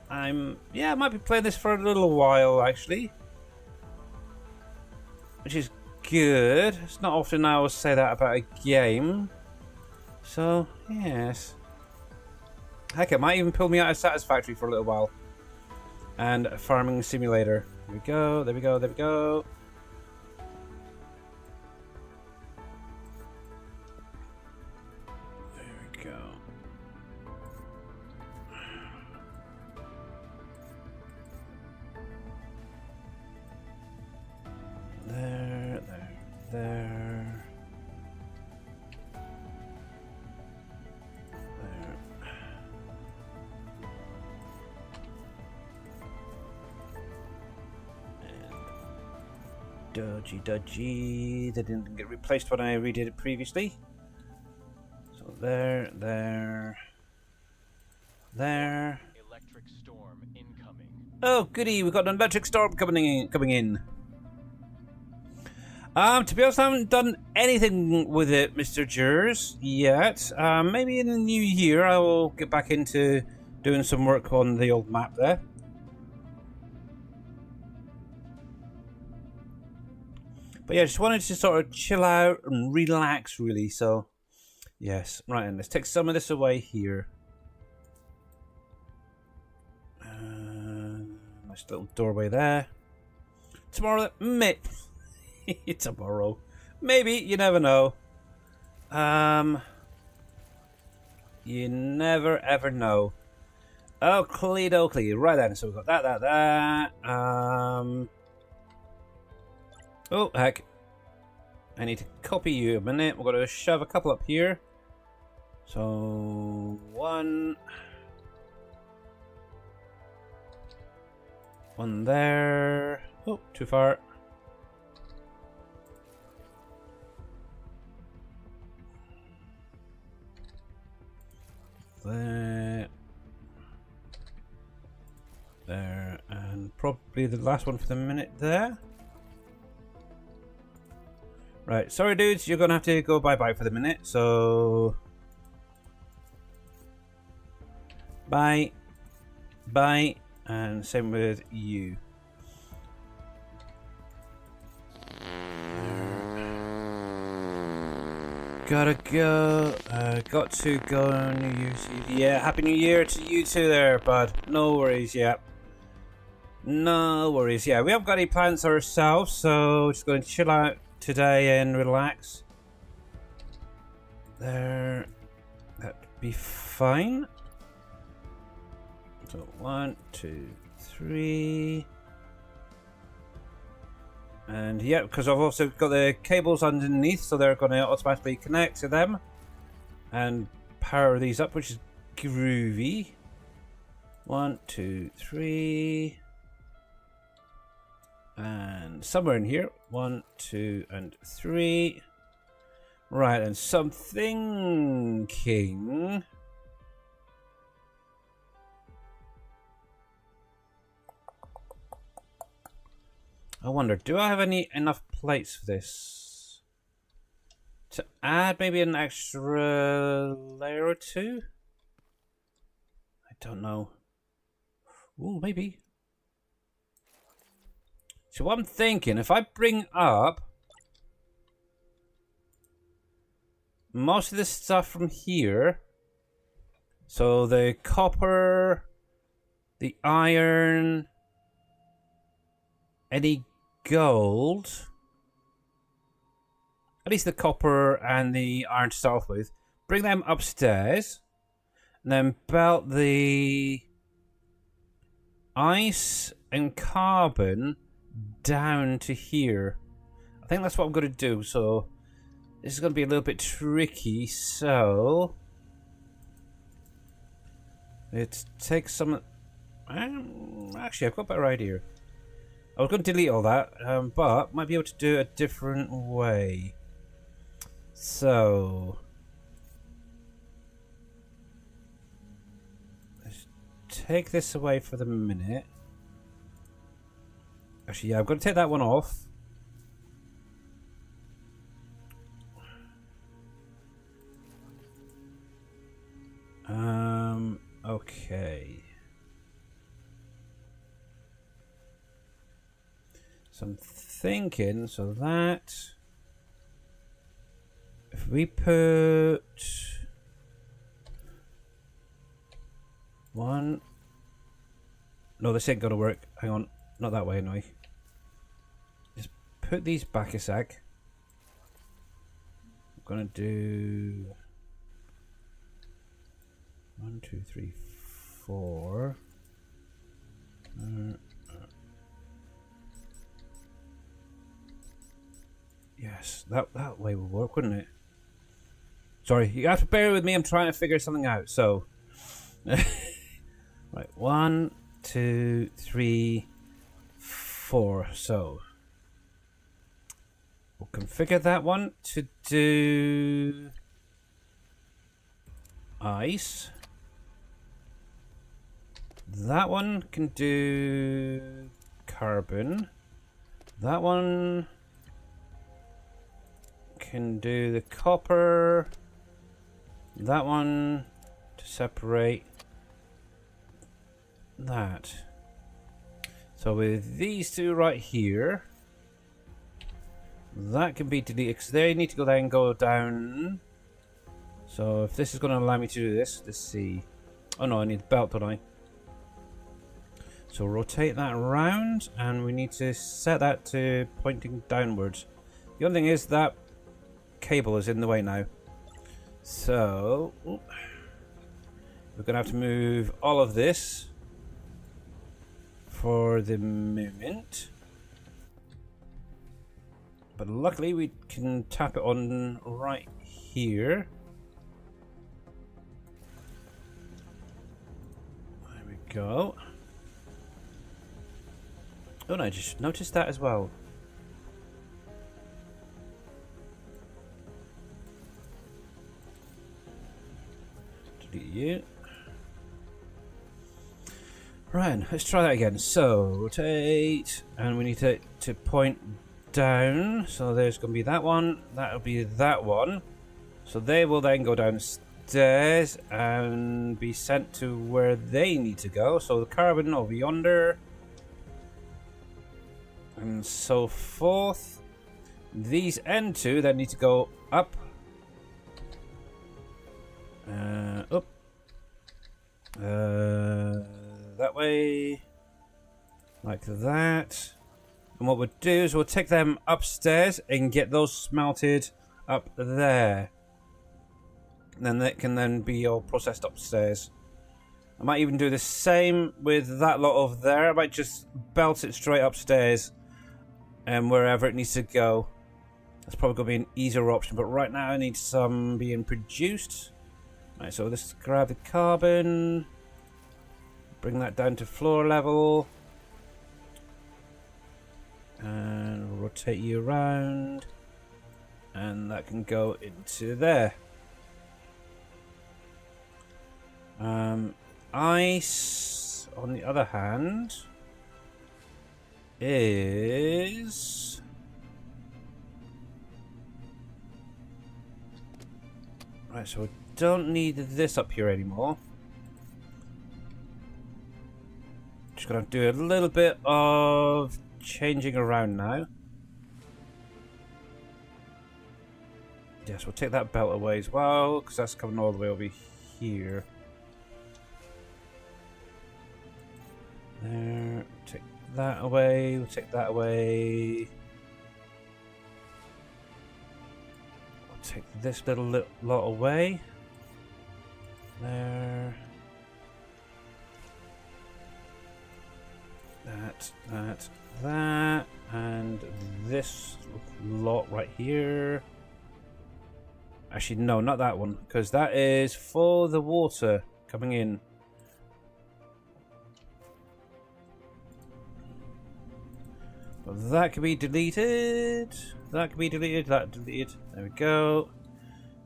I might be playing this for a little while actually, which is good. It's not often I will say that about a game. So yes, heck, it might even pull me out of Satisfactory for a little while. And Farming Simulator. There we go. There we go. There we go. There. Dodgy. They didn't get replaced when I redid it previously. There. Electric storm incoming. Oh, goody! We've got an electric storm coming in. To be honest, I haven't done anything with it, Mr. Jers, yet. Maybe in the new year I will get back into doing some work on the old map there. But yeah, just wanted to sort of chill out and relax, really. So, yes. Right, and let's take some of this away here. Nice little doorway there. Tomorrow, tomorrow. Maybe, you never know. You never ever know. Oakley dokley. Right then, so we've got that. Oh, heck. I need to copy you a minute. We're going to shove a couple up here. So, one there. Oh, too far. There, and probably the last one for the minute there. Right, sorry dudes, you're gonna have to go bye-bye for the minute, so... Bye. Bye. And same with you. Gotta go. Got to go New Year's Eve. Yeah, Happy New Year to you too there, bud. No worries, yeah. No worries, yeah. We haven't got any plans ourselves, so just gonna chill out today and relax. There. That'd be fine. So 1, 2, 3. And yeah, because I've also got the cables underneath, so they're going to automatically connect to them and power these up, which is groovy. 1, 2, 3. And somewhere in here. 1, 2, and 3. Right, and some thinking. I wonder, do I have enough plates for this? To add maybe an extra layer or two? I don't know. Ooh, maybe. So what I'm thinking, if I bring up most of this stuff from here, so the copper, the iron, any gold, at least the copper and the iron to start off with, bring them upstairs, and then belt the ice and carbon down to here. I think that's what I'm going to do, so this is going to be a little bit tricky, so let's take some... actually, I've got a better idea. I was going to delete all that, but might be able to do it a different way. So let's take this away for the minute. Actually, yeah, I'm going to take that one off. Okay. So I'm thinking, so that if we put one, no, this ain't gonna work. Hang on, not that way anyway. Just put these back a sec. I'm gonna do 1, 2, 3, 4. Yes, that way will work, wouldn't it? Sorry, you have to bear with me. I'm trying to figure something out. So, right, 1, 2, 3, 4. So, we'll configure that one to do ice. That one can do carbon. That one can do the copper. That one to separate that. So with these two right here, that can be deleted because they need to go down and go down. So if this is going to allow me to do this, let's see. Oh no, I need the belt, don't I? So rotate that around, and we need to set that to pointing downwards. The only thing is that cable is in the way now. So we're going to have to move all of this for the moment. But luckily we can tap it on right here. There we go. Oh no, I just noticed that as well. Delete you. Right, let's try that again. So, rotate, and we need to point down. So there's going to be that one, that'll be that one. So they will then go downstairs and be sent to where they need to go. So the carbon over yonder. And so forth. These end two then need to go up. Up. That way. Like that. And what we'll do is we'll take them upstairs and get those smelted up there. And then they can then be all processed upstairs. I might even do the same with that lot over there. I might just belt it straight upstairs and wherever it needs to go. That's probably going to be an easier option, but right now I need some being produced. Right, so let's grab the carbon, bring that down to floor level, and rotate you around, and that can go into there. Ice, on the other hand, is right, so we don't need this up here anymore. Just gonna do a little bit of changing around now. Yes, we'll take that belt away as well, because that's coming all the way over here. There, take that away, we'll take that away. We'll take this little lot away. There. That, and this lot right here. Actually, no, not that one, because that is for the water coming in. But that can be deleted. That can be deleted. That deleted. There we go.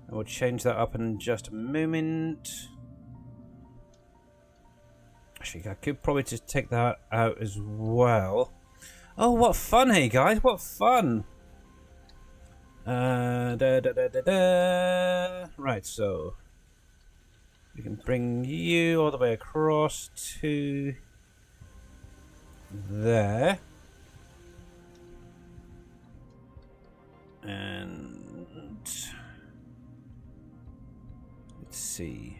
And we'll change that up in just a moment. Actually, I could probably just take that out as well. Oh, what fun, hey guys, what fun! Right, so we can bring you all the way across to there. And let's see.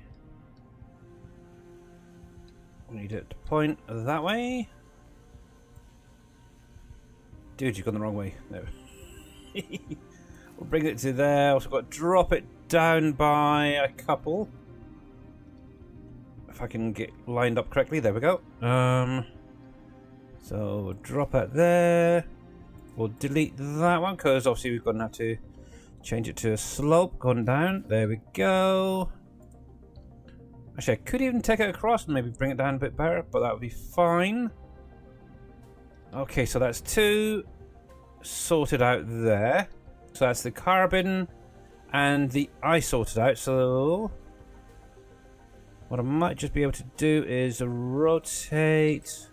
We need it to point that way. Dude, you've gone the wrong way. No. We'll bring it to there. Also got to drop it down by a couple. If I can get lined up correctly. There we go. So we'll drop it there. We'll delete that one because obviously we're going to have to change it to a slope going down. There we go. Actually, I could even take it across and maybe bring it down a bit better, but that would be fine. Okay, so that's two sorted out there. So that's the carbon and the ice sorted out. So What I might just be able to do is rotate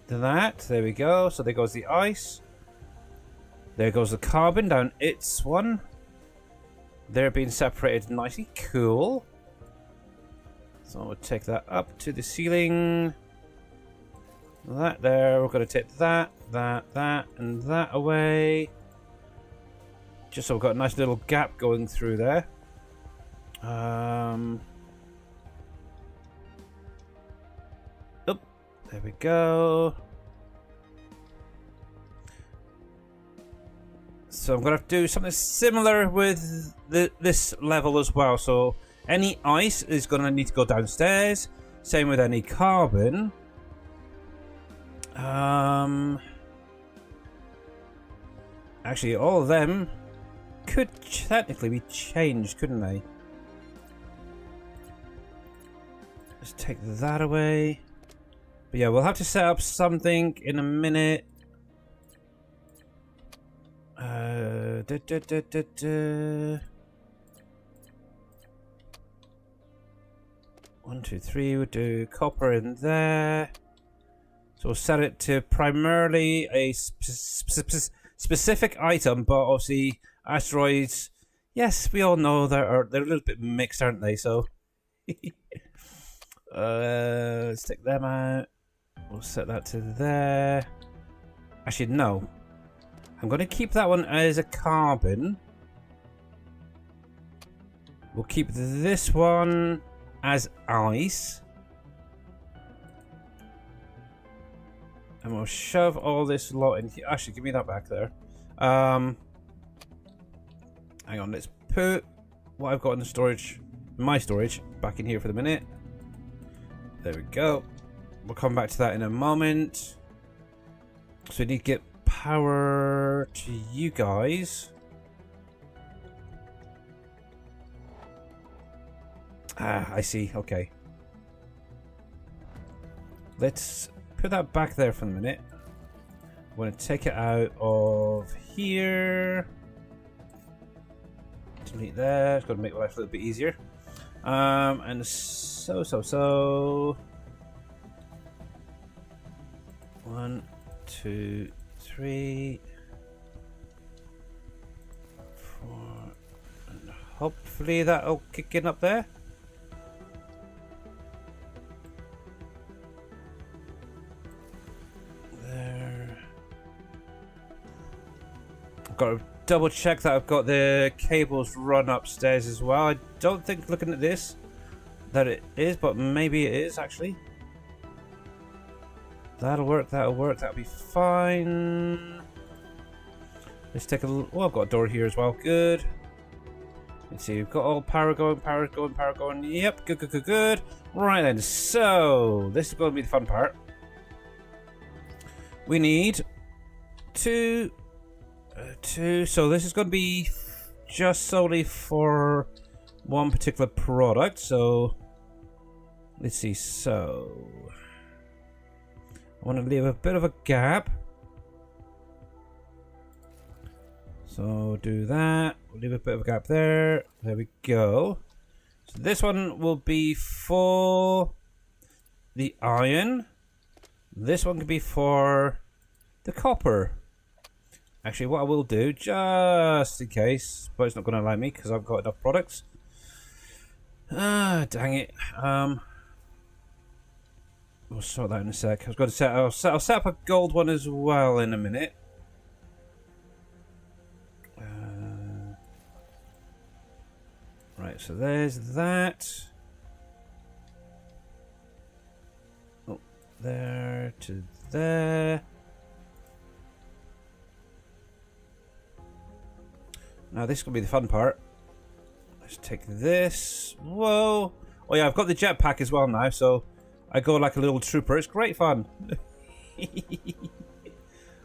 that. There we go. So there goes the ice. There goes the carbon down its one. They're being separated nicely. Cool. So we'll take that up to the ceiling. That there. We're going to take that, and that away. Just so we've got a nice little gap going through there. Oop. There we go. So I'm going to have to do something similar with this level as well. So any ice is going to need to go downstairs. Same with any carbon. Actually, all of them could technically be changed, couldn't they? Let's take that away. But yeah, we'll have to set up something in a minute. 1, 2, 3. We'll do copper in there. So we'll set it to primarily a specific item, but obviously asteroids. Yes, we all know they're a little bit mixed, aren't they? So let's take them out. We'll set that to there. Actually, no. I'm going to keep that one as a carbon. We'll keep this one as ice. And we'll shove all this lot in here. Actually, give me that back there. Hang on, let's put what I've got in the storage, my storage, back in here for the minute. There we go. We'll come back to that in a moment. So we need to get power to you guys. Ah, I see. Okay. Let's put that back there for a minute. I'm going to take it out of here. Delete there. It's going to make life a little bit easier. And so. 1, 2, 3, 4, and hopefully that'll kick in up there. There. I've got to double check that I've got the cables run upstairs as well. I don't think, looking at this, that it is, but maybe it is actually. That'll work, that'll be fine. Let's take a look. Oh, I've got a door here as well. Good. Let's see, we've got all power going. Yep, good. Right then, so this is going to be the fun part. We need two. So this is going to be just solely for one particular product. So let's see, so I want to leave a bit of a gap. So do that. We'll leave a bit of a gap there. There we go. So this one will be for the iron. This one can be for the copper. Actually, what I will do, just in case, but it's not going to allow me because I've got enough products. Ah, dang it. We'll sort that in a sec. I was going to set. I'll set up a gold one as well in a minute. Right, so there's that. Oh, there to there. Now this is going to be the fun part. Let's take this. Whoa. Oh yeah, I've got the jetpack as well now, so I go like a little trooper. It's great fun.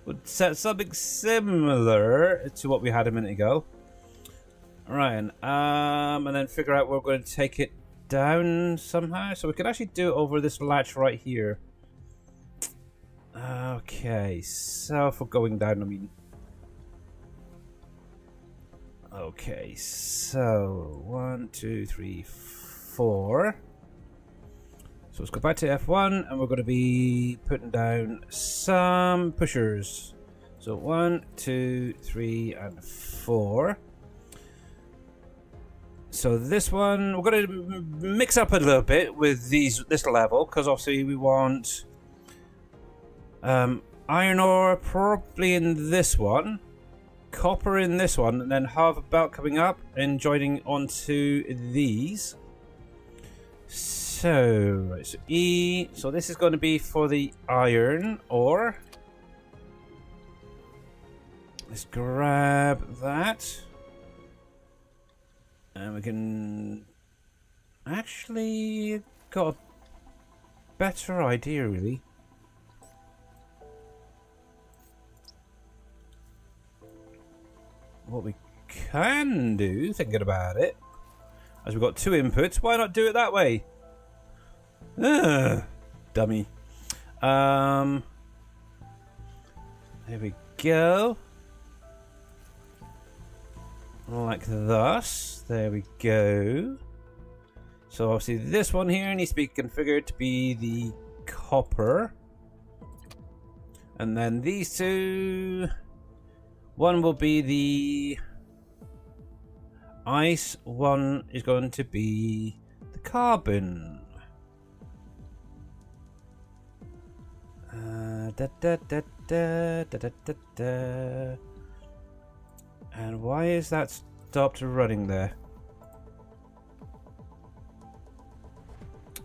We'll set something similar to what we had a minute ago. Right, and then figure out where we're going to take it down somehow. So we can actually do it over this latch right here. Okay, so for going down, I mean. Okay, so 1, 2, 3, 4. So let's go back to F1 and we're going to be putting down some pushers. So 1, 2, 3, and 4. So this one, we're going to mix up a little bit with this level, because obviously we want iron ore probably in this one, copper in this one, and then half a belt coming up and joining onto these. So, right, so E, so this is going to be for the iron ore. Let's grab that. And we can actually got a better idea, really. What we can do, thinking about it, as we've got 2 inputs, why not do it that way? Dummy. There we go. Like thus. There we go. So obviously this one here needs to be configured to be the copper. And then these 2... One will be the ice, one is going to be the carbon. And why is that stopped running there?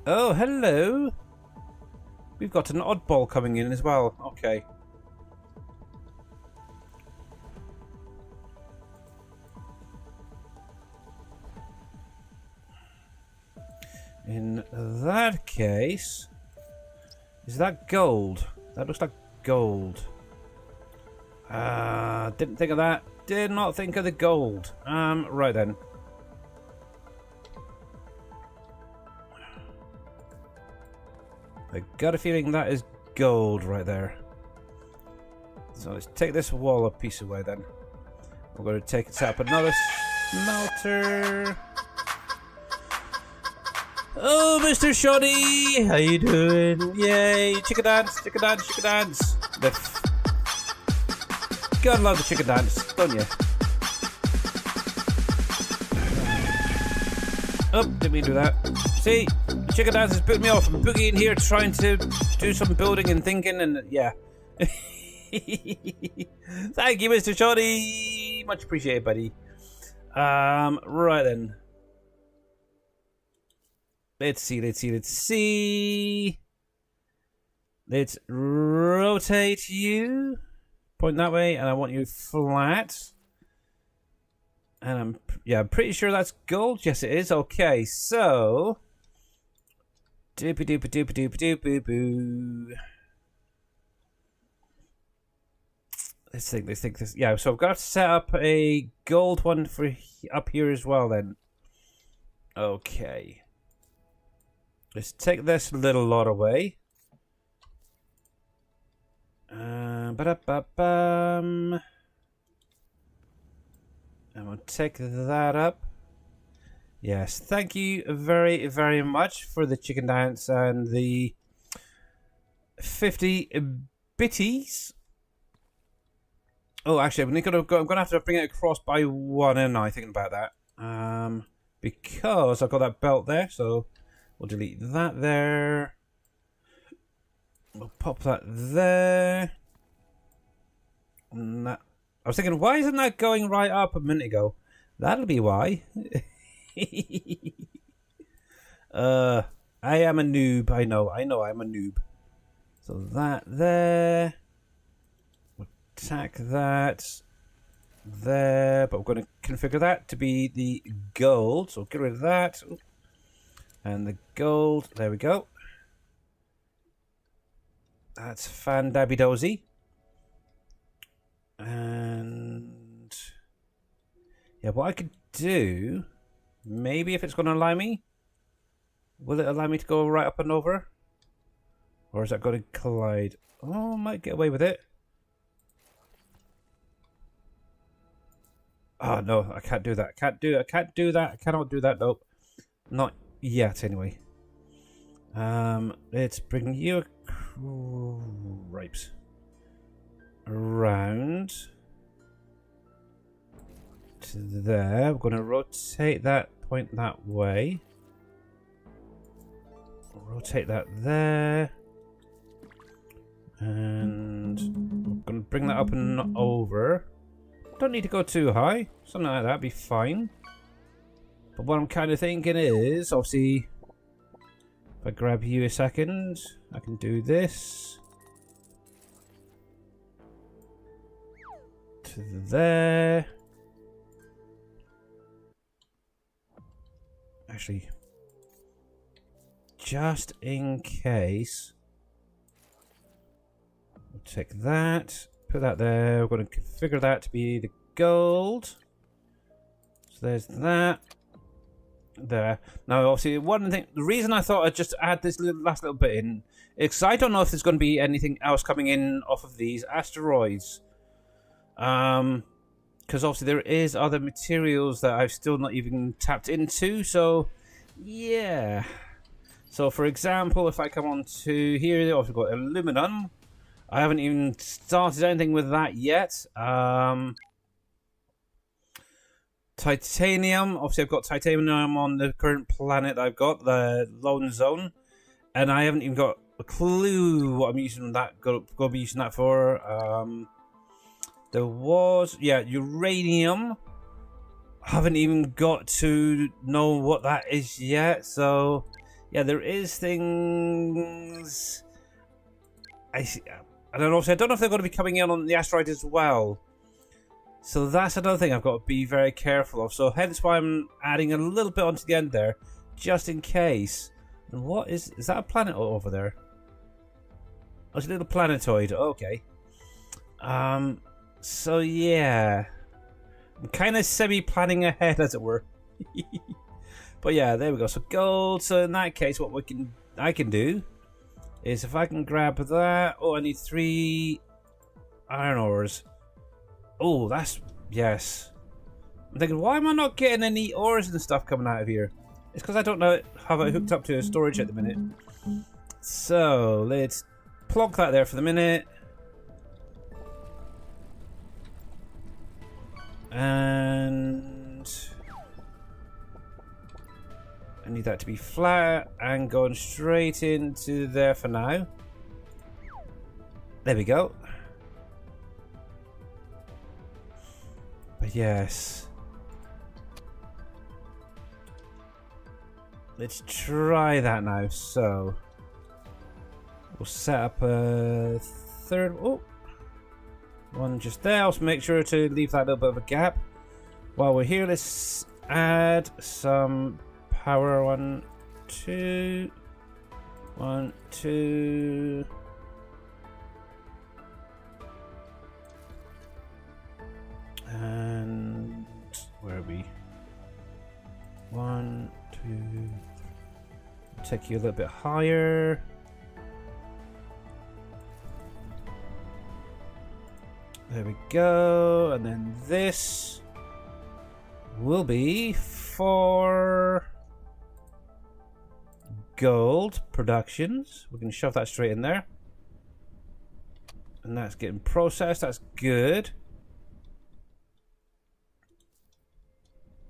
Oh, hello. We've got an oddball coming in as well. Okay. In that case, is that gold? That looks like gold. Didn't think of that. Did not think of the gold. Right then. I got a feeling that is gold right there. So let's take this wall a piece away then. We're going to take it up another smelter. Oh, Mr. Shoddy, how you doing? Yay, chicken dance, chicken dance, chicken dance. Gotta love the chicken dance, don't you? Oh, didn't mean to do that. See, the chicken dance has put me off. I'm boogieing here trying to do some building and thinking, and yeah. Thank you, Mr. Shoddy. Much appreciated, buddy. Right then. Let's see. Let's rotate you. Point that way, and I want you flat. And I'm pretty sure that's gold. Yes, it is. Okay, so doopy doopy doopy doopy doopy boo. Let's think this. Yeah, so I've got to set up a gold one for up here as well. Then, okay. Let's take this little lot away. Ba-da-ba-bum. And we'll take that up. Yes, thank you very, very much for the chicken dance and the 50 bitties. Oh, actually, I'm gonna have to bring it across by 1, and I thinking about that. Because I've got that belt there, so we'll delete that there. We'll pop that there. And that, I was thinking, why isn't that going right up a minute ago? That'll be why. I am a noob. I know I'm a noob. So that there. We'll tack that there. But we're going to configure that to be the gold. So get rid of that. And the gold. There we go. That's fan-dabby-dozy. And yeah, what I could do, maybe if it's going to allow me, will it allow me to go right up and over? Or is that going to collide? Oh, I might get away with it. Oh no, I can't do that. I can't do that. I cannot do that. Nope. Not yet, anyway. Let's bring you ripes around to there. We're going to rotate that point that way. Rotate that there. And I'm going to bring that up and over. Don't need to go too high. Something like that would be fine. But what I'm kind of thinking is, obviously, if I grab you a second, I can do this. To there. Actually, just in case, we'll take that, put that there. We're going to configure that to be the gold. So there's that. There. Now, obviously, one thing, the reason I thought I'd just add this last little bit in is because I don't know if there's going to be anything else coming in off of these asteroids. Because obviously there is other materials that I've still not even tapped into, so yeah. So for example, if I come on to here, I've got aluminum. I haven't even started anything with that yet. Titanium, obviously I've got titanium on the current planet that I've got, the Lone Zone, and I haven't even got a clue what I'm using that, going to be using that for. There was, yeah, uranium. Haven't even got to know what that is yet. So, yeah, there is things. I don't know. I don't know if they're going to be coming in on the asteroid as well. So that's another thing I've got to be very careful of. So hence why I'm adding a little bit onto the end there, just in case. And what is that a planet over there? Oh, it's a little planetoid. Okay. So yeah, I'm kind of semi-planning ahead, as it were. But yeah, there we go. So gold. So in that case, what I can do is if I can grab that. Oh, I need 3 iron ores. Oh, that's yes. I'm thinking, why am I not getting any ores and stuff coming out of here? It's because I don't know have it hooked up to a storage at the minute. So let's plug that there for the minute. And I need that to be flat and going straight into there for now. There we go. But yes, let's try that now. So we'll set up a third. Oh, one just there. I'll make sure to leave that little bit of a gap. While we're here, let's add some power. 1, 2, 1, 2. And where are we? 1, 2. Take you a little bit higher. There we go. And then this will be for gold productions. We can shove that straight in there. And that's getting processed. That's good.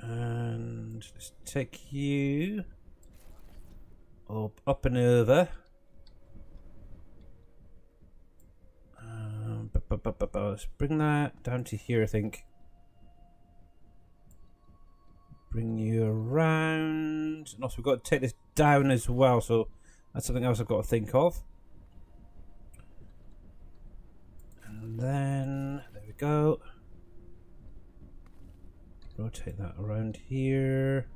And let's take you up and over. Let's bring that down to here, I think. Bring you around. And also we've got to take this down as well, so that's something else I've got to think of. And then, there we go. Rotate that around here.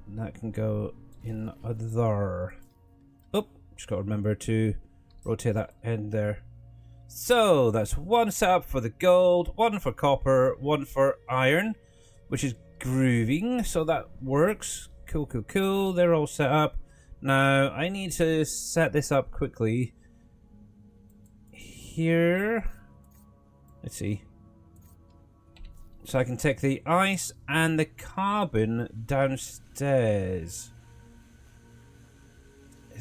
And that can go in other. Oh, just got to remember to rotate that end there. So that's one setup for the gold, one for copper, one for iron, which is grooving, so that works. Cool, cool, cool. They're all set up. Now I need to set this up quickly. Here, let's see. So I can take the ice and the carbon downstairs.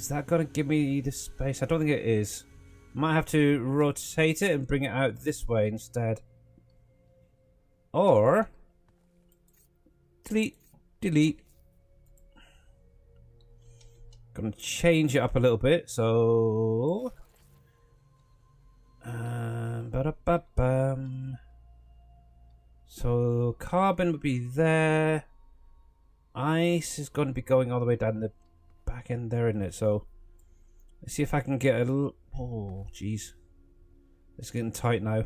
Is that going to give me the space? I don't think it is. Might have to rotate it and bring it out this way instead. Or... delete, delete. Gonna change it up a little bit, so... ba-da-ba-bum. So carbon would be there. Ice is going to be going all the way down the back end there, isn't it? So let's see if I can get a little... oh, jeez. It's getting tight now.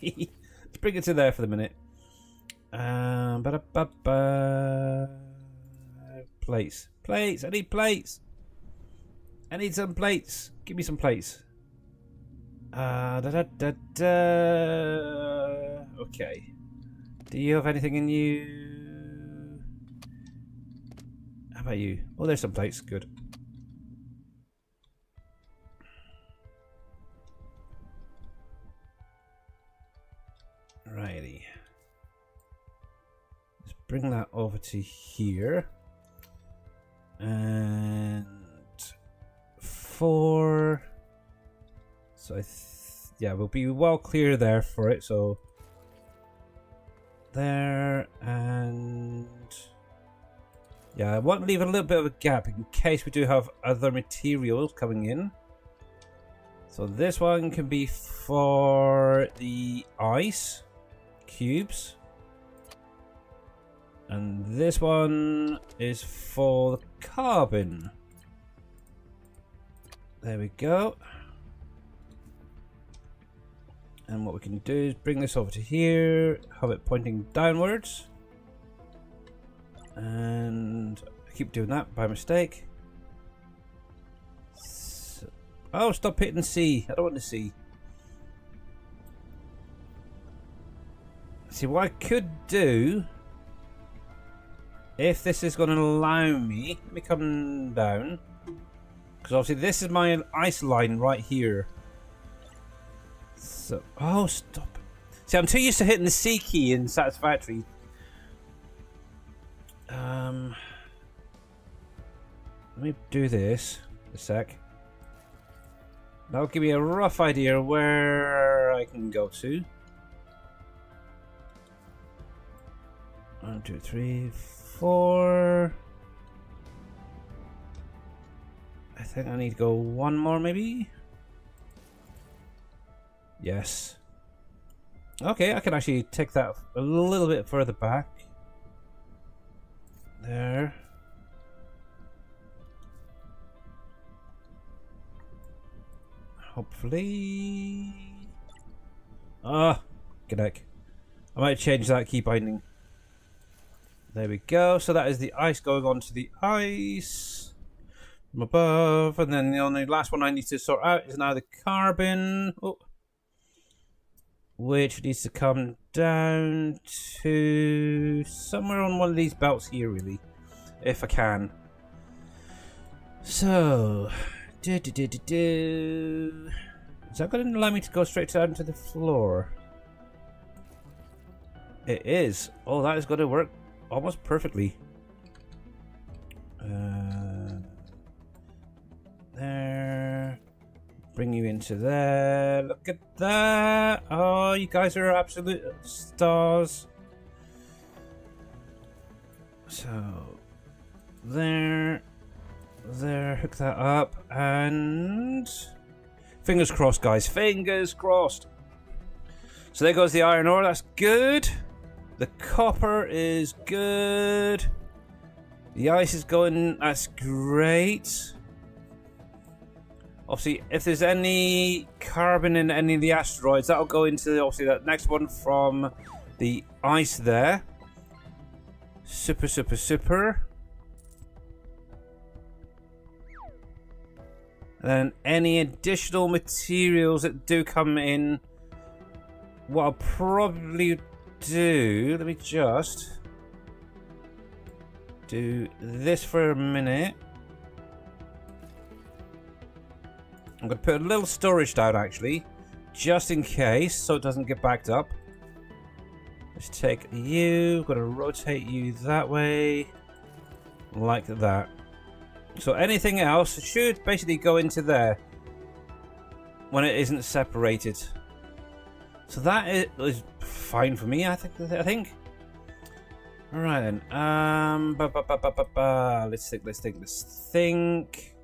Let's bring it to there for the minute. Plates. Plates! I need plates! I need some plates! Give me some plates. Okay. Do you have anything in you? How about you? Oh, there's some plates. Good. Righty. Let's bring that over to here. And 4. So yeah, we'll be well clear there for it. So there, and yeah, I want to leave a little bit of a gap in case we do have other materials coming in. So this one can be for the ice cubes, and this one is for the carbon. There we go. And what we can do is bring this over to here, have it pointing downwards. And I keep doing that by mistake. So, oh, stop hitting C. I don't want to see. See, what I could do, if this is going to allow me, let me come down. Because obviously this is my ice line right here. So, oh, stop. See, I'm too used to hitting the C key in Satisfactory. Let me do this a sec. That'll give me a rough idea where I can go to. 1, 2, 3, 4. I think I need to go one more, maybe. Yes. Okay, I can actually take that a little bit further back. There. Hopefully. Ah, good heck. I might change that key binding. There we go. So that is the ice going on to the ice from above, and then the only last one I need to sort out is now the carbon. Oh. Which needs to come down to somewhere on one of these belts here, really, if I can. So, is that going to allow me to go straight down to the floor? It is. Oh, that is going to work almost perfectly. There. Bring you into there. Look at that. Oh, you guys are absolute stars. So, there. Hook that up. And fingers crossed, guys. Fingers crossed. So there goes the iron ore. That's good. The copper is good. The ice is going. That's great. Obviously, if there's any carbon in any of the asteroids, that'll go into obviously that next one from the ice there. Super, super, super. And then any additional materials that do come in, what I'll probably do, let me just do this for a minute. I'm going to put a little storage down, actually, just in case, so it doesn't get backed up. Let's take you, got to rotate you that way, like that. So anything else should basically go into there when it isn't separated. So that is fine for me, I think. All right then. Let's think.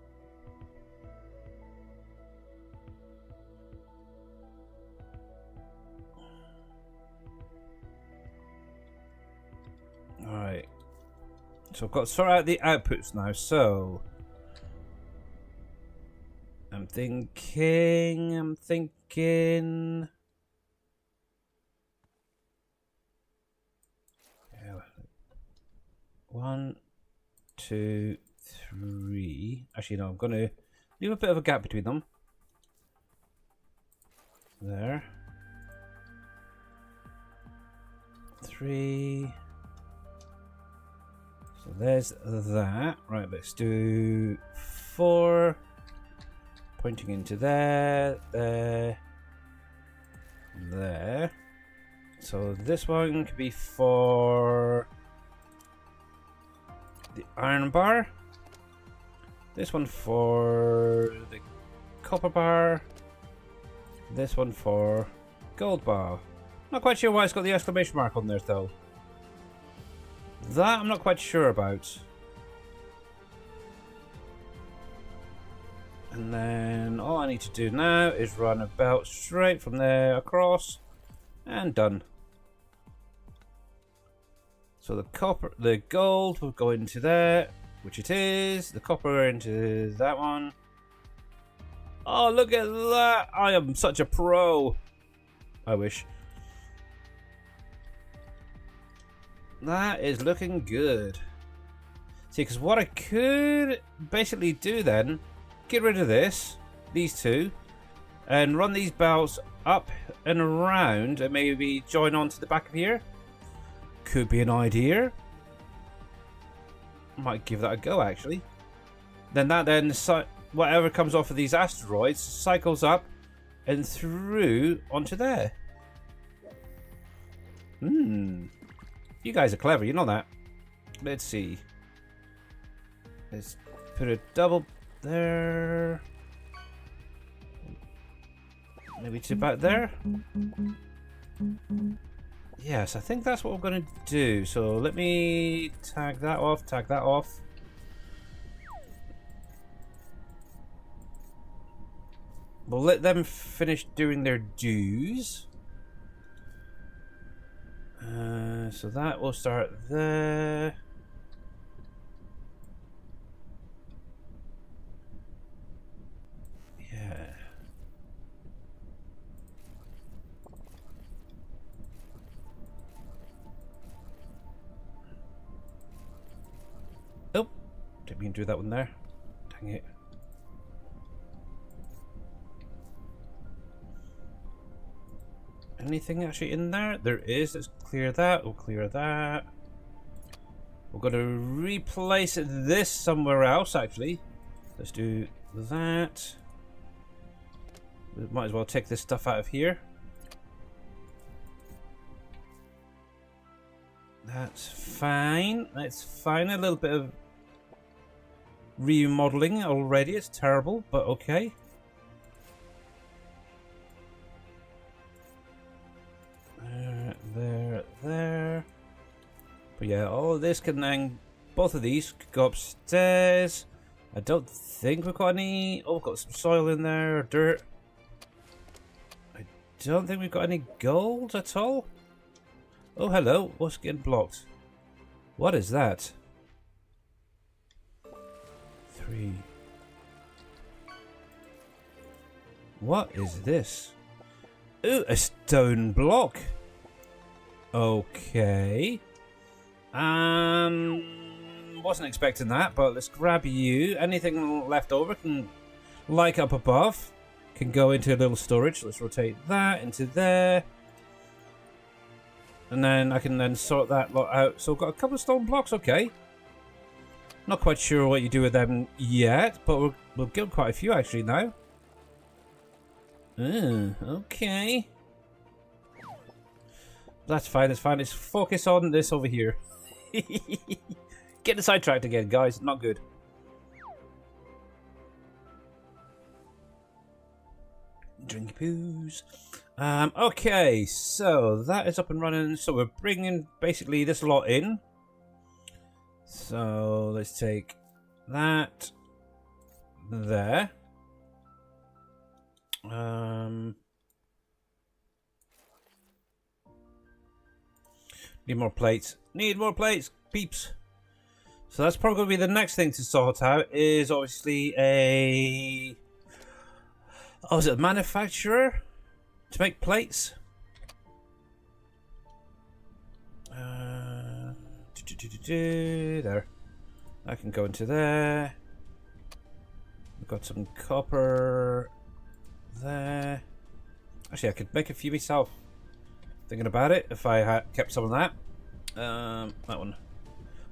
All right. So I've got to sort out the outputs now. So I'm thinking. Yeah. 1, 2, 3. Actually, no. I'm gonna leave a bit of a gap between them. There. 3. So there's that. Right, let's do 4. Pointing into there, there, there. So this one could be for the iron bar. This one for the copper bar. This one for gold bar. Not quite sure why it's got the exclamation mark on there though. That I'm not quite sure about. And then all I need to do now is run a belt straight from there across and done. So the gold will go into there, which it is. The copper into that one. Oh, look at that! I am such a pro. I wish. That is looking good. See, because what I could basically do then, get rid of these two, and run these belts up and around and maybe join onto the back of here. Could be an idea. Might give that a go actually. Then whatever comes off of these asteroids cycles up and through onto there. You guys are clever, you know that. Let's see. Let's put a double there. Maybe to about there. Yes, I think that's what we're going to do. So let me tag that off, tag that off. We'll let them finish doing their dues. So that will start there. Yeah. Oh, didn't mean to do that one there. Dang it. Anything actually in there? There is. Let's clear that. We'll clear that. We're going to replace this somewhere else, actually. Let's do that. We might as well take this stuff out of here. That's fine. That's fine. A little bit of remodeling already. It's terrible, but okay. There. But yeah, all of this can then, both of these could go upstairs. I don't think we've got any. Oh, we've got some soil in there, dirt. I don't think we've got any gold at all. Oh, hello. What's getting blocked? What is that? 3. What is this? Ooh, a stone block. Okay. Wasn't expecting that, but let's grab you. Anything left over can, like up above, can go into a little storage. Let's rotate that into there. And then I can then sort that lot out. So I've got a couple of stone blocks, okay. Not quite sure what you do with them yet, but we'll give quite a few actually now. Okay. That's fine, that's fine. Let's focus on this over here. Getting sidetracked again, guys. Not good. Drinky poos. Okay, so that is up and running. So we're bringing basically this lot in. So let's take that there. Need more plates. Need more plates, peeps. So that's probably going to be the next thing to sort out. Is obviously a... Oh, is it a manufacturer to make plates? There. I can go into there. We've got some copper there. Actually, I could make a few myself. Thinking about it, if I had kept some of that. That one.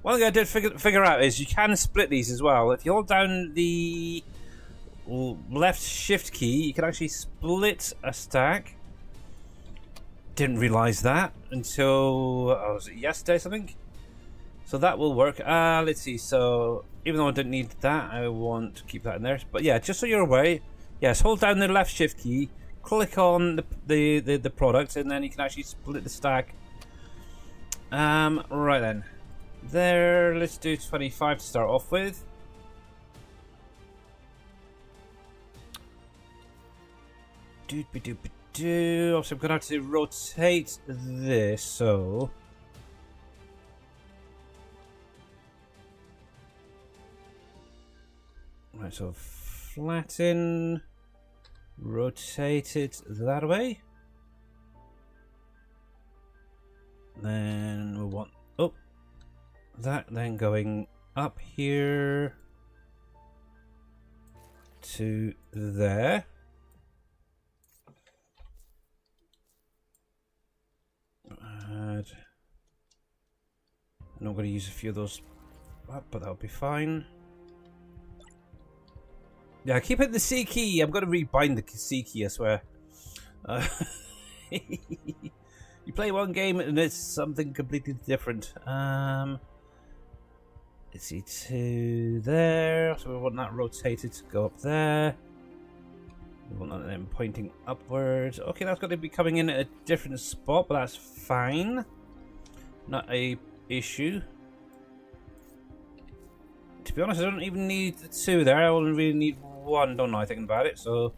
One thing I did figure out is you can split these as well. If you hold down the left shift key, you can actually split a stack. Didn't realise that until was it yesterday or something? So that will work. Let's see. So even though I didn't need that, I want to keep that in there. But yeah, just so you're aware, yes, hold down the left shift key, click on the product, and then you can actually split the stack. Right then. There, let's do 25 to start off with. Also, I'm gonna have to rotate this, so right, so flatten, rotate it that way. Then we want that then going up here to there. And I'm going to use a few of those up, but that'll be fine. Yeah, keep hitting the C key. I'm going to rebind the C key, I swear. You play one game and it's something completely different. Let's see, to there. So we want that rotated to go up there. We want that then pointing upwards. Okay, that's going to be coming in at a different spot, but that's fine. Not a issue. To be honest, I don't even need the two there. I only really need one, don't I, thinking about it. So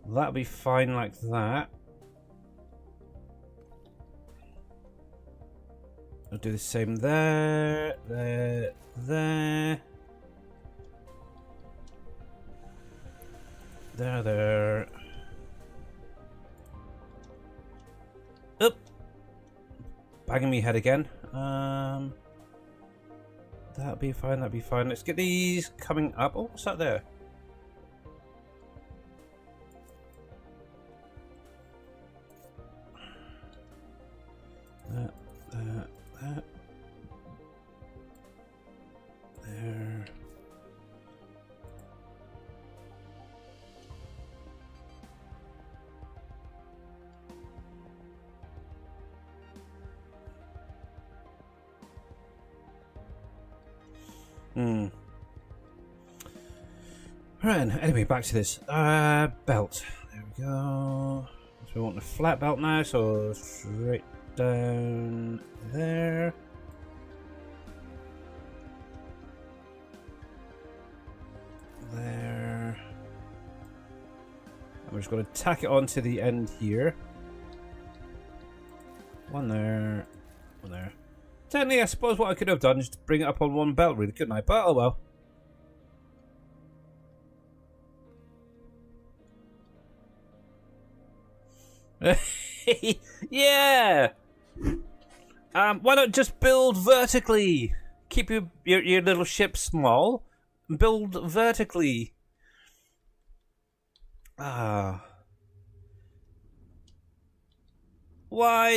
that'll be fine like that. I'll do the same there, there. There. Oop! Banging me head again. That'll be fine, Let's get these coming up. Oh, what's that there? That. There. Right, anyway, back to this. Belt. There we go. So we want the flat belt now, so straight down there. There. And we're just going to tack it onto the end here. One there. One there. Technically, I suppose what I could have done is to bring it up on one belt, really, couldn't I? But oh well. Yeah. Why not just build vertically? Keep your little ship small. And build vertically. Why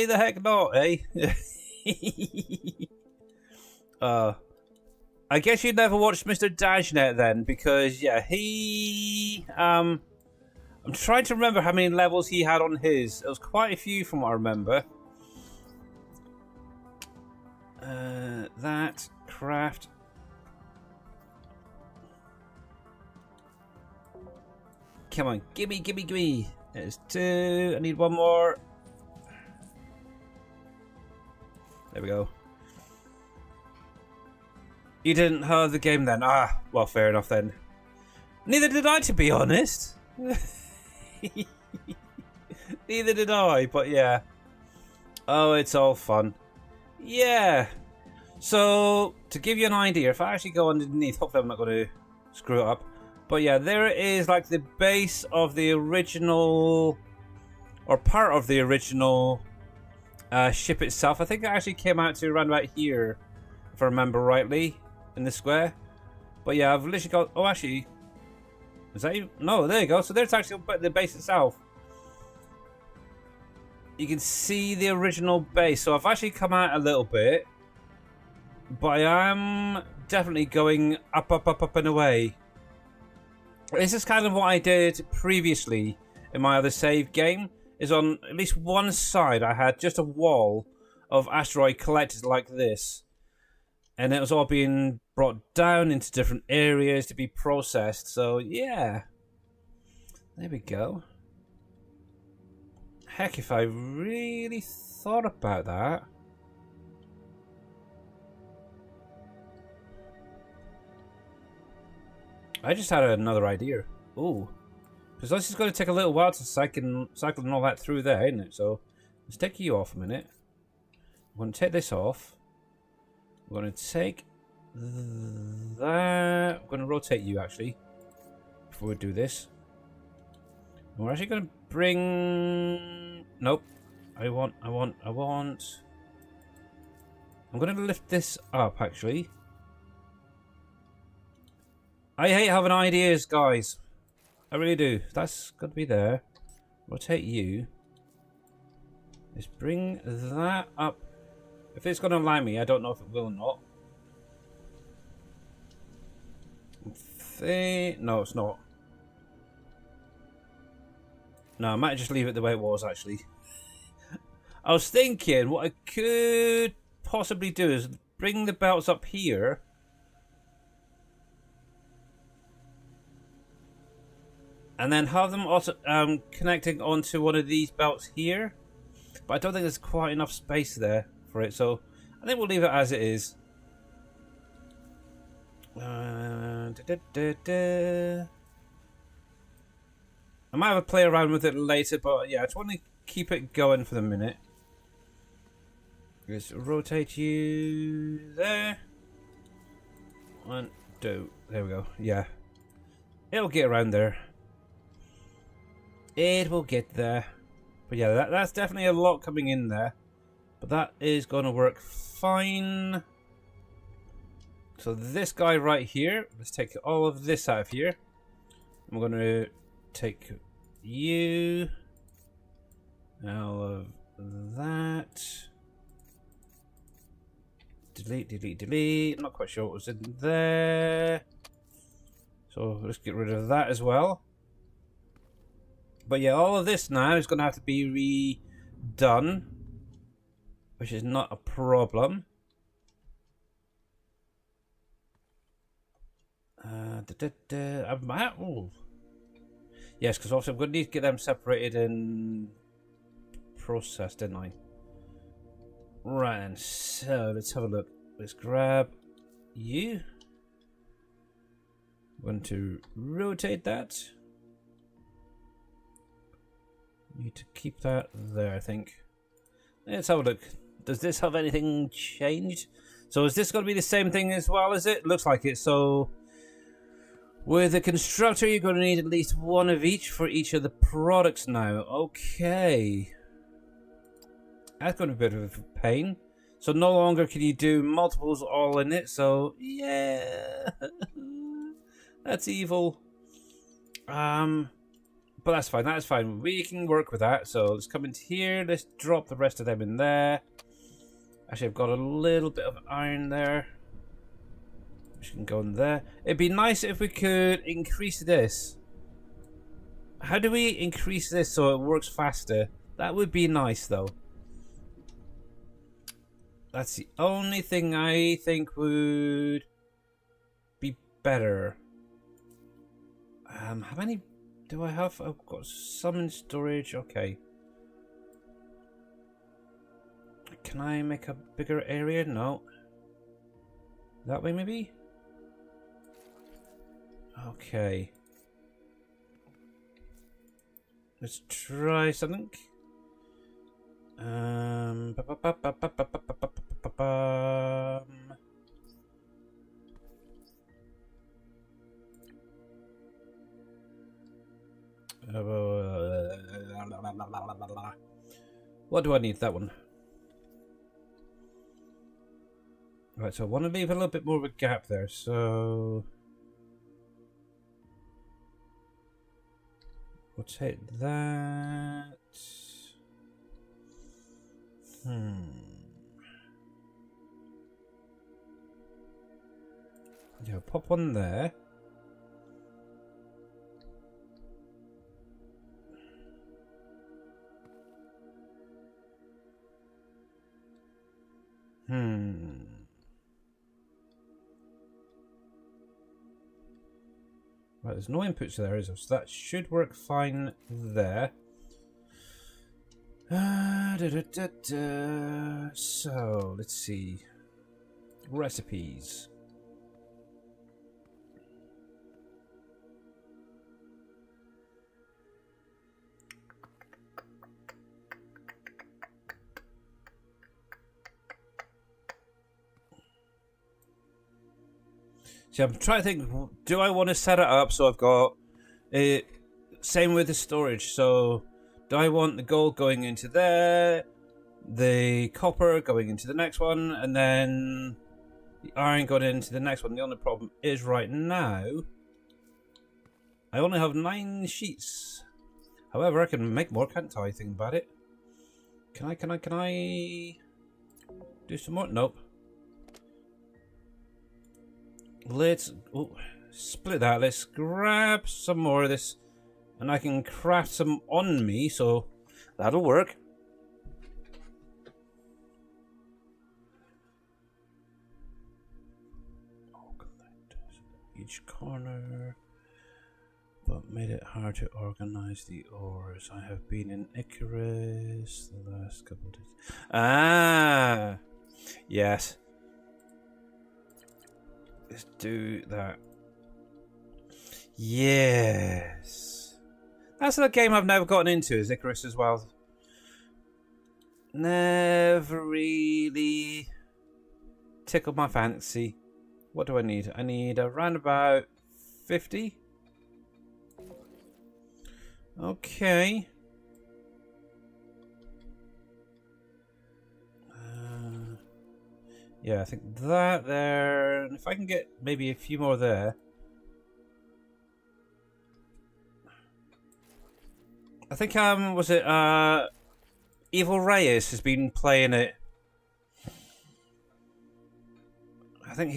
the heck not, eh? I guess you never watched Mr. Dashnet then, because yeah, he I'm trying to remember how many levels he had on his. It was quite a few from what I remember. That craft. Come on, gimme. There's 2. I need 1 more. There we go. You didn't have the game then? Ah, well, fair enough then. Neither did I, to be honest. Neither did I, but yeah. Oh, it's all fun. Yeah. So, to give you an idea, if I actually go underneath, hopefully I'm not going to screw it up. But yeah, there it is, like the base of the original, or part of the original ship itself. I think it actually came out to around about here, if I remember rightly, in the square. But yeah, I've literally got, oh actually, is that even, no, there you go. So there's actually the base itself. You can see the original base. So I've actually come out a little bit, but I am definitely going up, up, up, up and away. This is kind of what I did previously in my other save game. Is on at least one side I had just a wall of asteroid collectors like this. And it was all being brought down into different areas to be processed. So yeah. There we go. Heck, if I really thought about that. I just had another idea. Ooh. Because this is going to take a little while to cycle and all that through there, isn't it? So, let's take you off a minute. I'm going to take this off. I'm going to take that. I'm going to rotate you, actually, before we do this. And we're actually going to bring... Nope. I want... I'm going to lift this up, actually. I hate having ideas, guys. I really do. That's got to be there. Rotate you. Let's bring that up. If it's going to allow me, I don't know if it will or not. No, it's not. No, I might just leave it the way it was, actually. I was thinking what I could possibly do is bring the belts up here. And then have them also connecting onto one of these belts here. But I don't think there's quite enough space there for it. So I think we'll leave it as it is. I might have a play around with it later. But yeah, I just want to keep it going for the minute. Just rotate you there. 1, 2. There we go. Yeah. It'll get around there. It will get there. But yeah, that's definitely a lot coming in there. But that is going to work fine. So this guy right here, let's take all of this out of here. I'm going to take you. All of that. Delete, delete, delete. I'm not quite sure what was in there. So let's get rid of that as well. But yeah, all of this now is going to have to be redone, which is not a problem. Yes, because obviously I'm going to need to get them separated and processed, didn't I? Right, and so let's have a look. Let's grab you. I'm going to rotate that. Need to keep that there, I think. Let's have a look. Does this have anything changed? So is this going to be the same thing as well as it? Looks like it. So with the constructor, you're going to need at least one of each for each of the products now. Okay. That's going to be a bit of a pain. So no longer can you do multiples all in it. So yeah. That's evil. But that's fine, that's fine. We can work with that. So let's come into here. Let's drop the rest of them in there. Actually, I've got a little bit of iron there, which can go in there. It'd be nice if we could increase this. How do we increase this so it works faster? That would be nice, though. That's the only thing I think would be better. How many Do I have? I've got some in storage. Okay. Can I make a bigger area? No. That way, maybe? Okay. Let's try something. What do I need? That one. Right, so I want to leave a little bit more of a gap there, so we'll take that. Yeah, pop one there. Right, there's no inputs there, is there? So that should work fine there. So, let's see. Recipes. See, I'm trying to think, do I want to set it up so I've got it, same with the storage, so do I want the gold going into there, the copper going into the next one, and then the iron going into the next one? The only problem is right now, I only have 9 sheets. However, I can make more, can't I, think about it? Can I do some more? Nope. Let's split that. Let's grab some more of this, and I can craft some on me, so that'll work. Each corner, but made it hard to organize the ores. I have been in Icarus the last couple of days. Ah, yes. Let's do that. Yes. That's a game I've never gotten into, is Icarus as well. Never really tickled my fancy. What do I need? I need around about 50. Okay. Yeah, I think that there, and if I can get maybe a few more there. I think was it Evil Reyes has been playing it. I think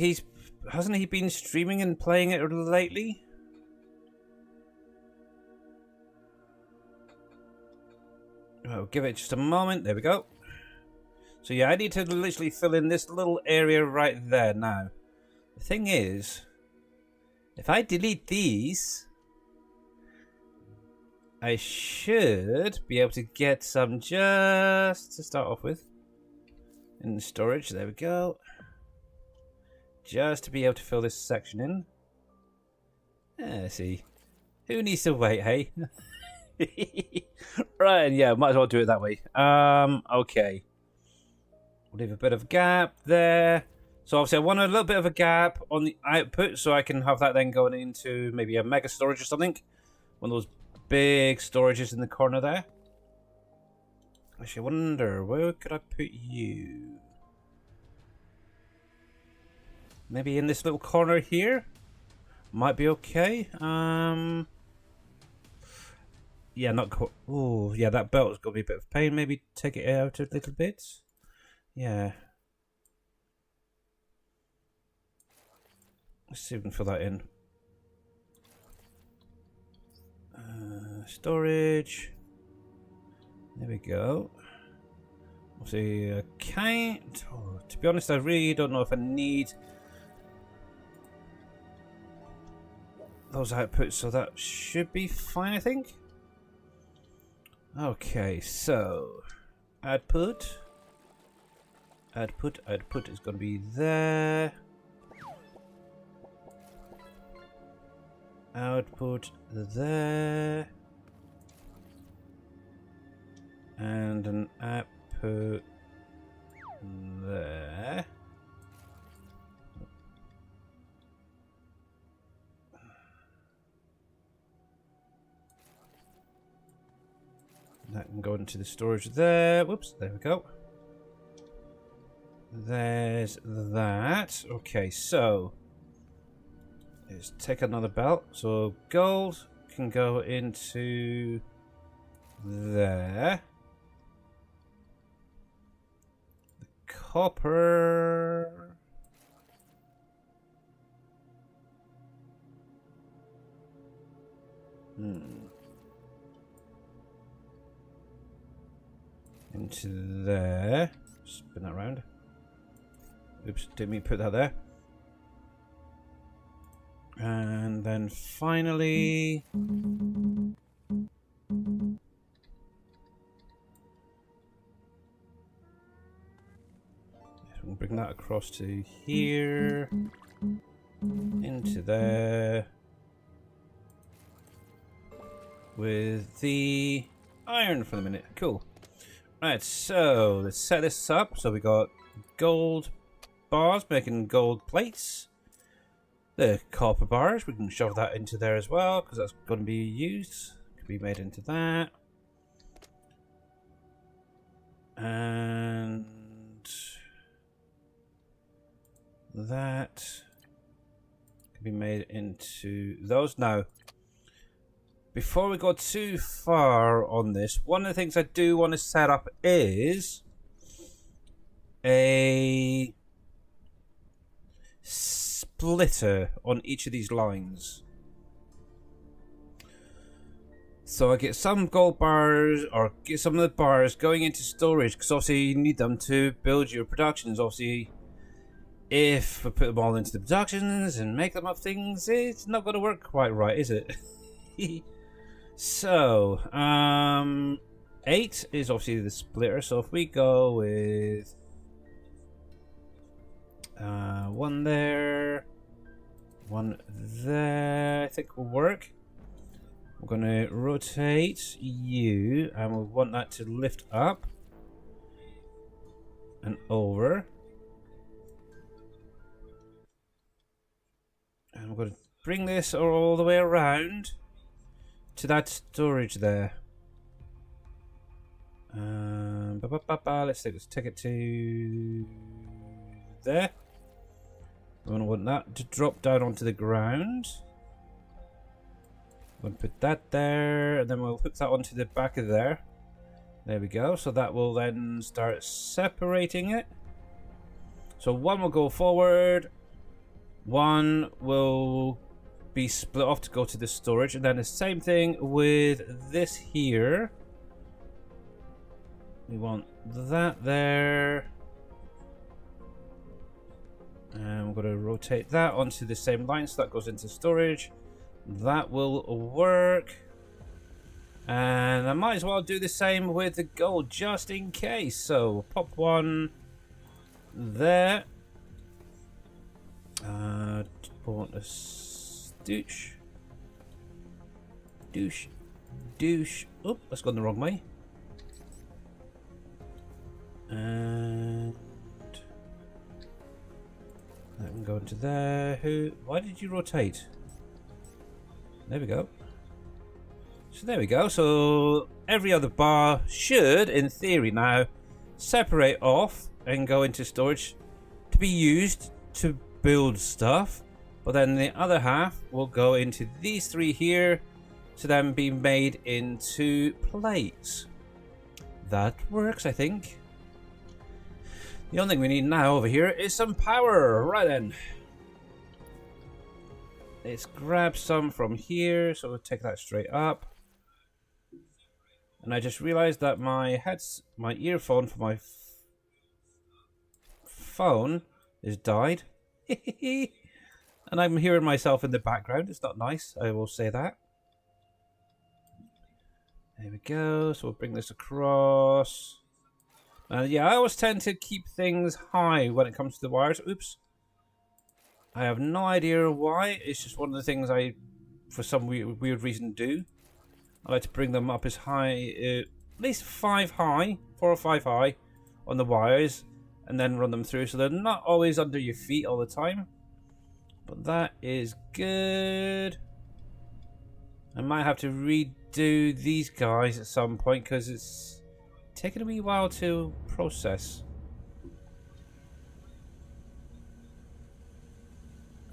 hasn't he been streaming and playing it lately? I'll give it just a moment. There we go. So yeah, I need to literally fill in this little area right there now. The thing is, if I delete these, I should be able to get some just to start off with in the storage. There we go. Just to be able to fill this section in. Let's see. Who needs to wait, hey? Right, yeah, might as well do it that way. Okay. We'll leave a bit of a gap there. So obviously I want a little bit of a gap on the output so I can have that then going into maybe a mega storage or something. One of those big storages in the corner there. Actually, I wonder, where could I put you? Maybe in this little corner here? Might be okay. Yeah, not quite. Oh, yeah, that belt's got to be a bit of pain. Maybe take it out a little bit. Yeah. Let's see if we can fill that in. Storage. There we go. We'll see. I can't. Oh, to be honest, I really don't know if I need. those outputs, so that should be fine, I think. Okay, so output is going to be there. Output there. And an output there. That can go into the storage there. Whoops, there we go. There's that. Okay, so let's take another belt. So gold can go into there. The copper. Into there. Spin that around. Oops, didn't mean to put that there. And then finally, we'll bring that across to here, into there, with the iron for the minute. Cool. Right, so let's set this up. So we got gold bars making gold plates. The copper bars, we can shove that into there as well because that's going to be used. Could be made into that. And that can be made into those. Now, before we go too far on this, one of the things I do want to set up is a splitter on each of these lines. So I get some gold bars, or get some of the bars going into storage, because obviously you need them to build your productions. Obviously, if I put them all into the productions and make them up things, it's not going to work quite right, is it? So, 8 is obviously the splitter. So if we go with 1 there, 1 there, I think will work. We're going to rotate you, and we want that to lift up and over. And we're going to bring this all the way around to that storage there. Let's take it to there. We're going to want that to drop down onto the ground. We'll put that there, and then we'll hook that onto the back of there. There we go. So that will then start separating it. So 1 will go forward, 1 will be split off to go to the storage, and then the same thing with this here. We want that there, and we're going to rotate that onto the same line, so that goes into storage. That will work, and I might as well do the same with the gold just in case. So pop 1 there. Want a douche. Oh, that's gone the wrong way. And that can go into there. Why did you rotate? There we go. So there we go. So every other bar should, in theory now, separate off and go into storage to be used to build stuff. But then the other half will go into these 3 here to then be made into plates. That works, I think. The only thing we need now over here is some power. Right then. Let's grab some from here. So we'll take that straight up. And I just realized that my earphone for my phone is died. And I'm hearing myself in the background. It's not nice, I will say that. There we go. So we'll bring this across. Yeah, I always tend to keep things high when it comes to the wires. Oops. I have no idea why. It's just one of the things I, for some weird reason, do. I like to bring them up as high, at least 5 high, 4 or 5 high on the wires, and then run them through so they're not always under your feet all the time. But that is good. I might have to redo these guys at some point because it's taking a wee while to process.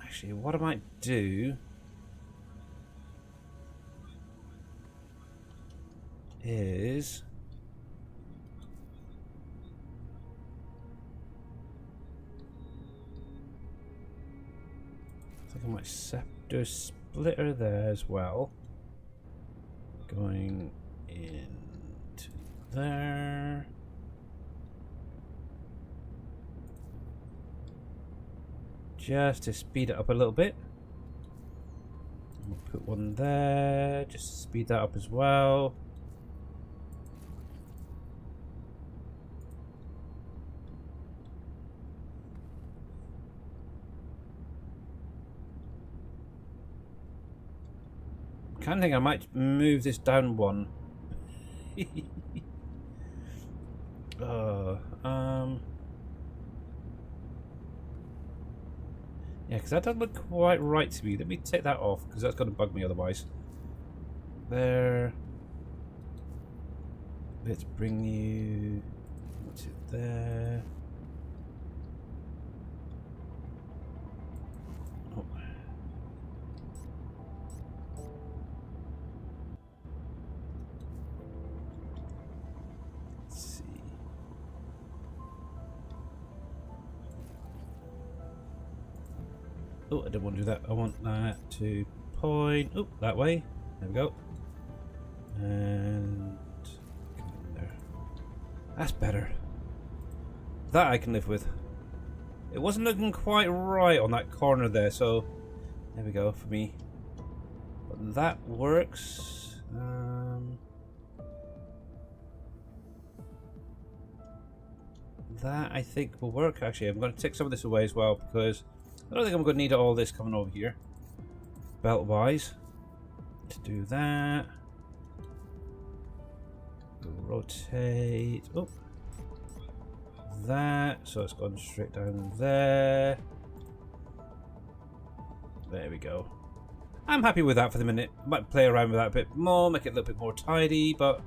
Actually, what I might do is I think I might do a splitter there as well, going into there. Just to speed it up a little bit. We'll put one there, just to speed that up as well. I kind of think I might move this down one. Yeah, because that doesn't look quite right to me. Let me take that off, because that's going to bug me otherwise. There. Let's bring you to there. Oh. Let's see. Oh, I didn't want to do that. I want that to point. Oh, that way. There we go. And come in there. That's better. That I can live with. It wasn't looking quite right on that corner there, so there we go for me. But that works. That I think will work. Actually, I'm going to take some of this away as well because I don't think I'm going to need all this coming over here, belt-wise. To do that, rotate. Oh, that. So it's gone straight down there. There we go. I'm happy with that for the minute. I might play around with that a bit more, make it a little bit more tidy, but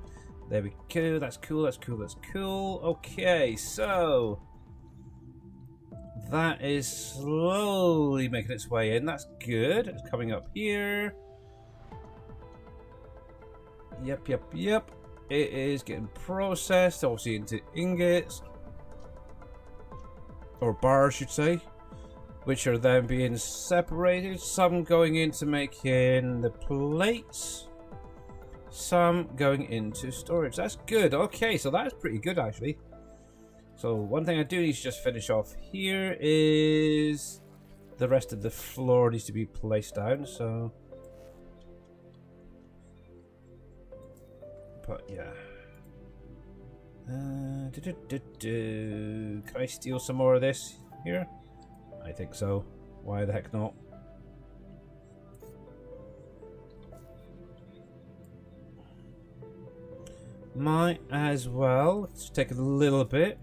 there we go. That's cool. That's cool. That's cool. Okay, so that is slowly making its way in. That's good. It's coming up here. Yep. It is getting processed, obviously, into ingots. Or bars, I should say. Which are then being separated. Some going into making the plates. Some going into storage. That's good. Okay, so that's pretty good, actually. So one thing I do need to just finish off here is the rest of the floor needs to be placed down, so but yeah. Can I steal some more of this here? I think so. Why the heck not? Might as well. Let's take a little bit.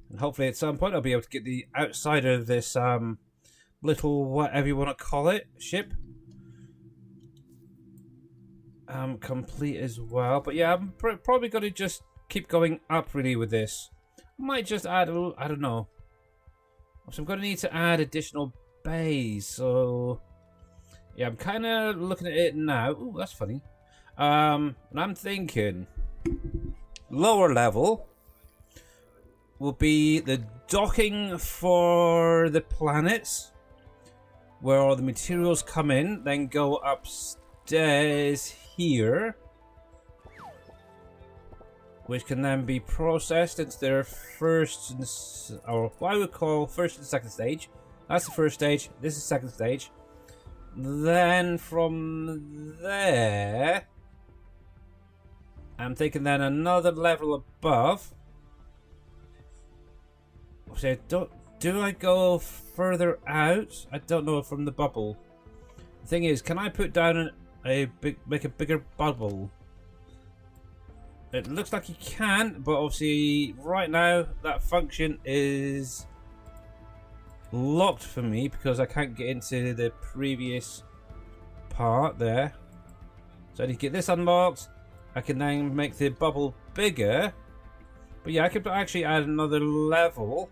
And hopefully at some point I'll be able to get the outside of this little, whatever you want to call it, ship complete as well. But yeah, I'm probably going to just keep going up really with this. I might just add a little, I don't know. So I'm going to need to add additional bays. So yeah, I'm kind of looking at it now. Ooh, that's funny. And I'm thinking lower level will be the docking for the planets, where all the materials come in, then go upstairs here, which can then be processed into their first, or what I would call first and second stage. That's the first stage. This is second stage. Then from there, I'm thinking then another level above. So do I go further out? I don't know from the bubble. The thing is, can I put down make a bigger bubble? It looks like you can, but obviously right now that function is locked for me because I can't get into the previous part there. So I need to get this unlocked. I can then make the bubble bigger. But yeah, I could actually add another level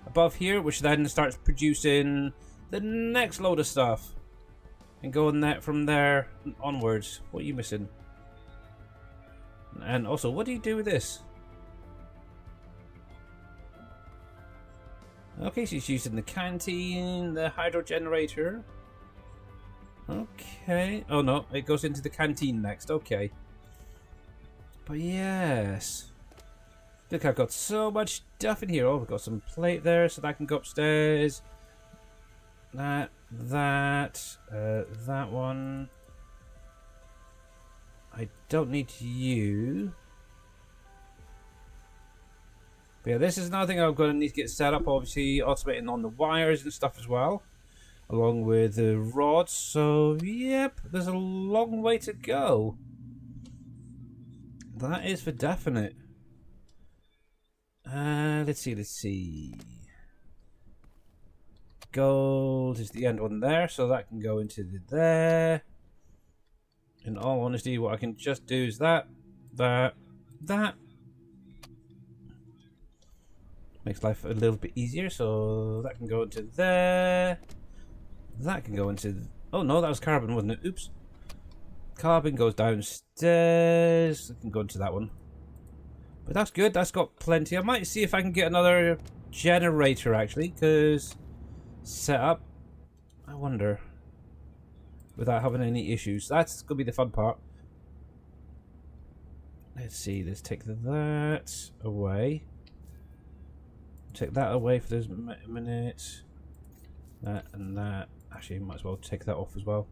above here, which then starts producing the next load of stuff. And going that from there onwards. What are you missing? And also, what do you do with this? Okay, so it's used in the canteen, the hydro generator. Okay. Oh no, it goes into the canteen next. Okay. But yes. Look, I've got so much stuff in here. Oh, we've got some plate there, so that I can go upstairs. That one. I don't need you. But yeah, this is another thing I'm going to need to get set up. Obviously, automating on the wires and stuff as well, along with the rods. So, yep, there's a long way to go. That is for definite. Let's see. Gold is the end one there, so that can go into there. In all honesty, what I can just do is that. Makes life a little bit easier, so that can go into there. That can go into... Oh no, that was carbon, wasn't it? Oops. Carbon goes downstairs. It can go into that one. But that's good, that's got plenty. I might see if I can get another generator, actually, because... Set up. I wonder... Without having any issues. That's going to be the fun part. Let's see, let's take that away. Take that away for this minute. That and that. Actually, might as well take that off as well.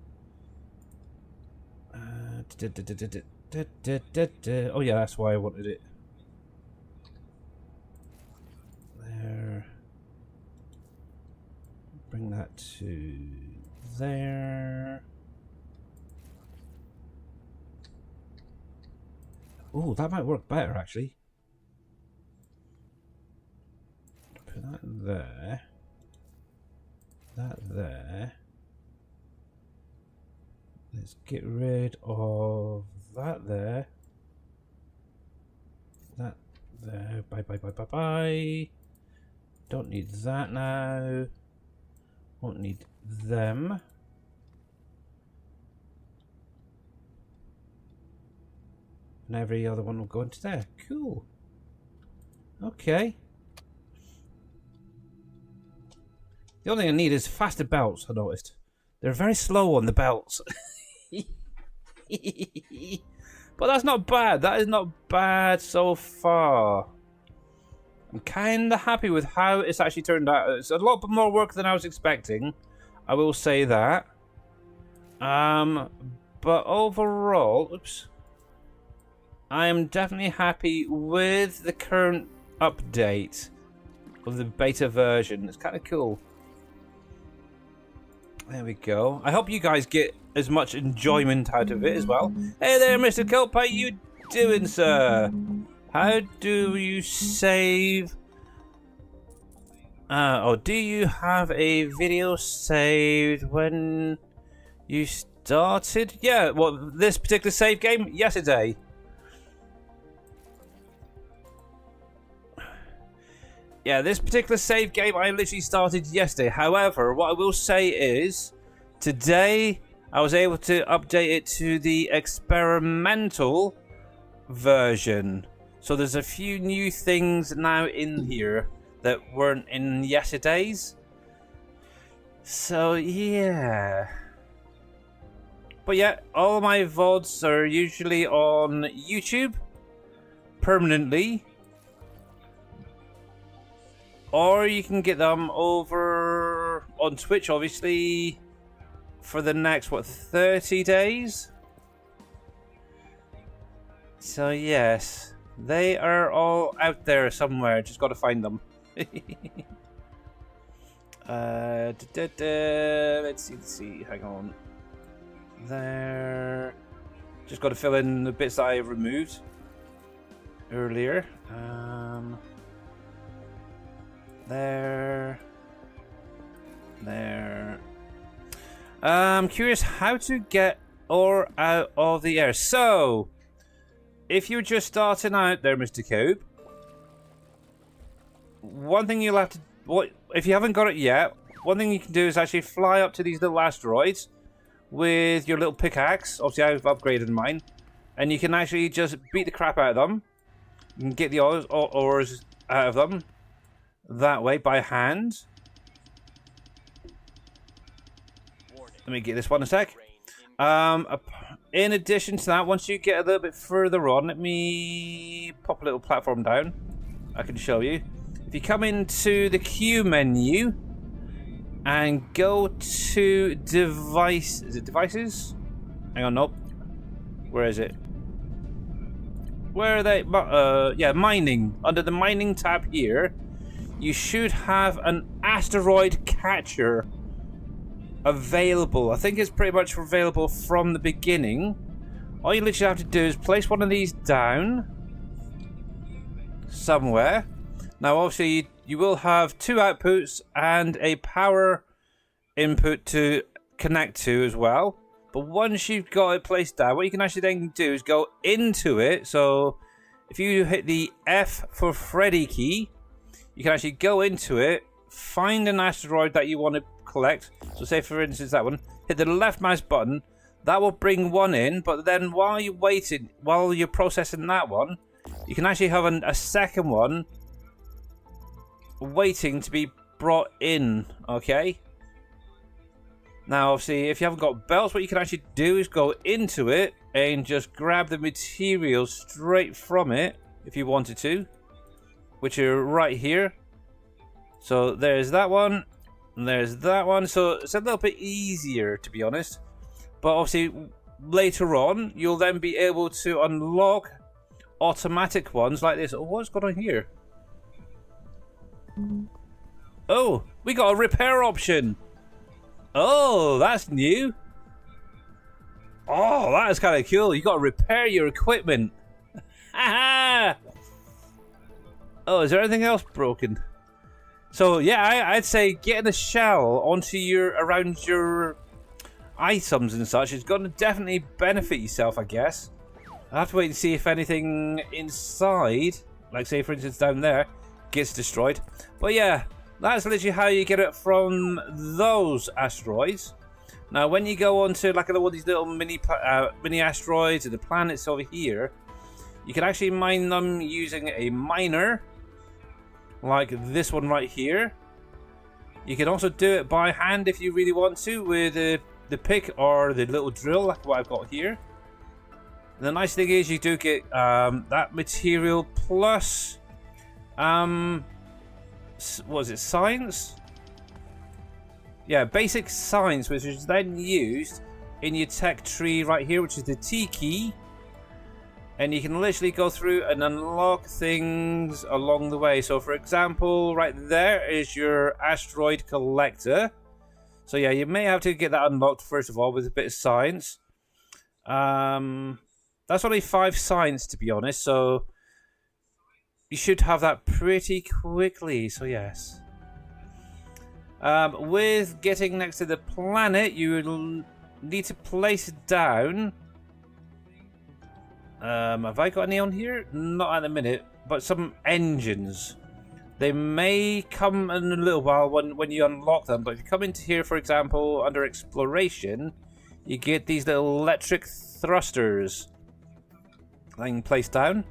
Oh yeah, that's why I wanted it. There. Bring that to there. Oh, that might work better actually. Put that there. That there. Let's get rid of that there. That there. Bye. Don't need that now. Won't need them. And every other one will go into there. Cool. Okay. The only thing I need is faster belts, I noticed. They're very slow on the belts. But that's not bad. That is not bad so far. I'm kind of happy with how it's actually turned out. It's a lot more work than I was expecting. I will say that. But overall... Oops. I am definitely happy with the current update of the beta version. It's kind of cool. There we go. I hope you guys get as much enjoyment out of it as well. Hey there, Mr. Kelp. How you doing, sir? How do you save? Or do you have a video saved when you started? Yeah, well, this particular save game? Yesterday. Yeah, this particular save game I literally started yesterday. However, what I will say is, today I was able to update it to the experimental version. So there's a few new things now in here that weren't in yesterday's. So yeah. But yeah, all my VODs are usually on YouTube. permanently, or you can get them over on Twitch, obviously, for the next, what, 30 days? So, yes, they are all out there somewhere. Just got to find them. Let's see. Hang on. There. Just got to fill in the bits that I removed earlier. There. I'm curious how to get ore out of the air. So, if you're just starting out there, Mr. Cope, one thing you'll have to... if you haven't got it yet, one thing you can do is actually fly up to these little asteroids with your little pickaxe. Obviously, I've upgraded mine. And you can actually just beat the crap out of them. You can get the ores out of them that way by hand. Let me get this one a sec. In addition to that, once you get a little bit further on, let me pop a little platform down. I can show you. If you come into the Q menu and go to device, is it devices? Hang on, nope. Where is it? Where are they? Yeah, mining. Under the mining tab here, you should have an asteroid catcher available. I think it's pretty much available from the beginning. All you literally have to do is place one of these down somewhere. Now, obviously, you will have two outputs and a power input to connect to as well. But once you've got it placed down, what you can actually then do is go into it. So, if you hit the F for Freddy key, you can actually go into it, find an asteroid that you want to collect. So, say for instance that one. Hit the left mouse button. That will bring one in. But then while you're waiting, while you're processing that one, you can actually have a second one waiting to be brought in, okay? Now, obviously, if you haven't got belts, what you can actually do is go into it and just grab the materials straight from it, if you wanted to, which are right here. So, there's that one, and there's that one. So, it's a little bit easier, to be honest. But, obviously, later on, you'll then be able to unlock automatic ones like this. Oh, what's going on here? Oh, we got a repair option. Oh, that's new. Oh, that is kind of cool. You got to repair your equipment. Oh, is there anything else broken? So yeah, I'd say getting a shell onto around your items and such is going to definitely benefit yourself, I guess. I'll have to wait and see if anything inside, like say for instance down there, gets destroyed. But yeah, that's literally how you get it from those asteroids. Now, when you go onto like all these little mini asteroids and the planets over here, you can actually mine them using a miner, like this one right here. You can also do it by hand if you really want to, with the pick or the little drill, like what I've got here. And the nice thing is you do get that material plus what is it, science? Yeah, basic science, which is then used in your tech tree right here, which is the T key. And you can literally go through and unlock things along the way. So, for example, right there is your asteroid collector. So, yeah, you may have to get that unlocked first of all with a bit of science. That's only 5 science, to be honest. So, you should have that pretty quickly. So, yes. With getting next to the planet, you will need to place down. Have I got any on here? Not at the minute, but some engines. They may come in a little while when you unlock them, but if you come into here, for example, under exploration, you get these little electric thrusters that you can place down.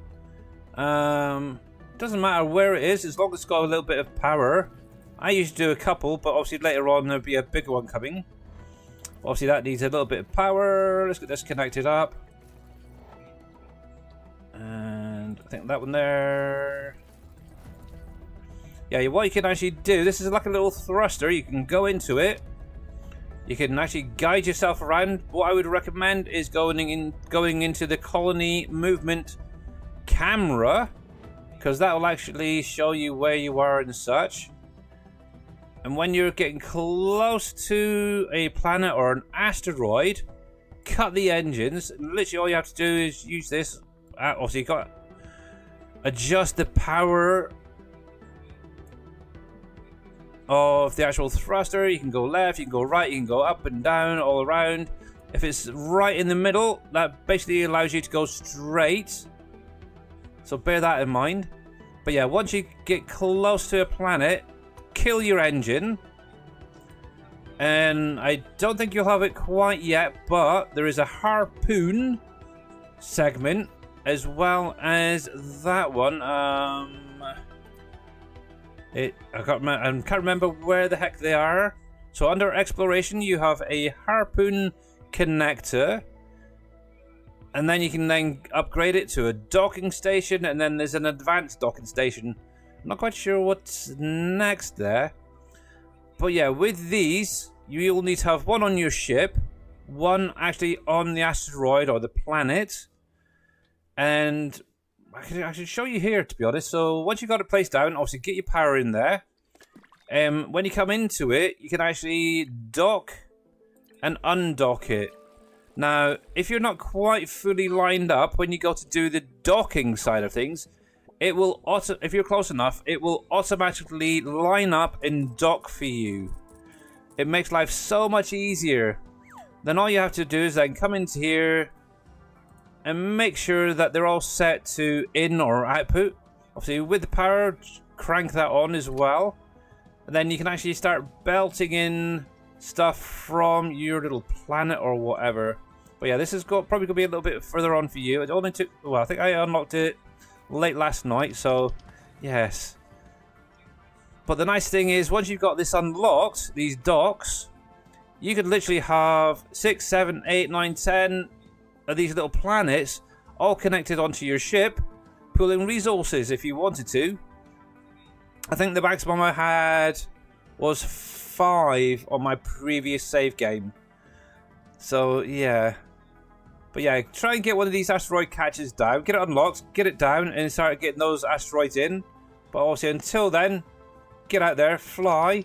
Doesn't matter where it is, as long as it's got a little bit of power. I usually do a couple, but obviously later on there'll be a bigger one coming. Obviously that needs a little bit of power. Let's get this connected up. And think that one there. Yeah, what you can actually do, this is like a little thruster. You can go into it. You can actually guide yourself around. What I would recommend is going into the colony movement camera, because that will actually show you where you are and such. And when you're getting close to a planet or an asteroid, cut the engines. Literally all you have to do is use this. Also, you got to adjust the power of the actual thruster. You can go left, you can go right, you can go up and down, all around. If it's right in the middle, that basically allows you to go straight. So bear that in mind. But yeah, once you get close to a planet, kill your engine. And I don't think you'll have it quite yet, but there is a harpoon segment as well as that one. I can't remember where the heck they are. So under exploration, you have a harpoon connector, and then you can then upgrade it to a docking station, and then there's an advanced docking station. I'm not quite sure what's next there, but yeah, with these, you'll need to have one on your ship, one actually on the asteroid or the planet, and I should show you here, to be honest. So once you've got it placed down, obviously get your power in there. When you come into it, you can actually dock and undock it. Now, if you're not quite fully lined up, when you go to do the docking side of things, it will if you're close enough, it will automatically line up and dock for you. It makes life so much easier. Then all you have to do is then come into here and make sure that they're all set to in or output. Obviously, with the power, crank that on as well. And then you can actually start belting in stuff from your little planet or whatever. But yeah, this is probably going to be a little bit further on for you. It only took, well, I think I unlocked it late last night, so yes. But the nice thing is, once you've got this unlocked, these docks, you could literally have 6, 7, 8, 9, 10 of these little planets all connected onto your ship, pulling resources if you wanted to. I think the maximum I had was 5 on my previous save game. So yeah. But yeah, try and get one of these asteroid catches down, get it unlocked, get it down, and start getting those asteroids in. But obviously until then, get out there, fly,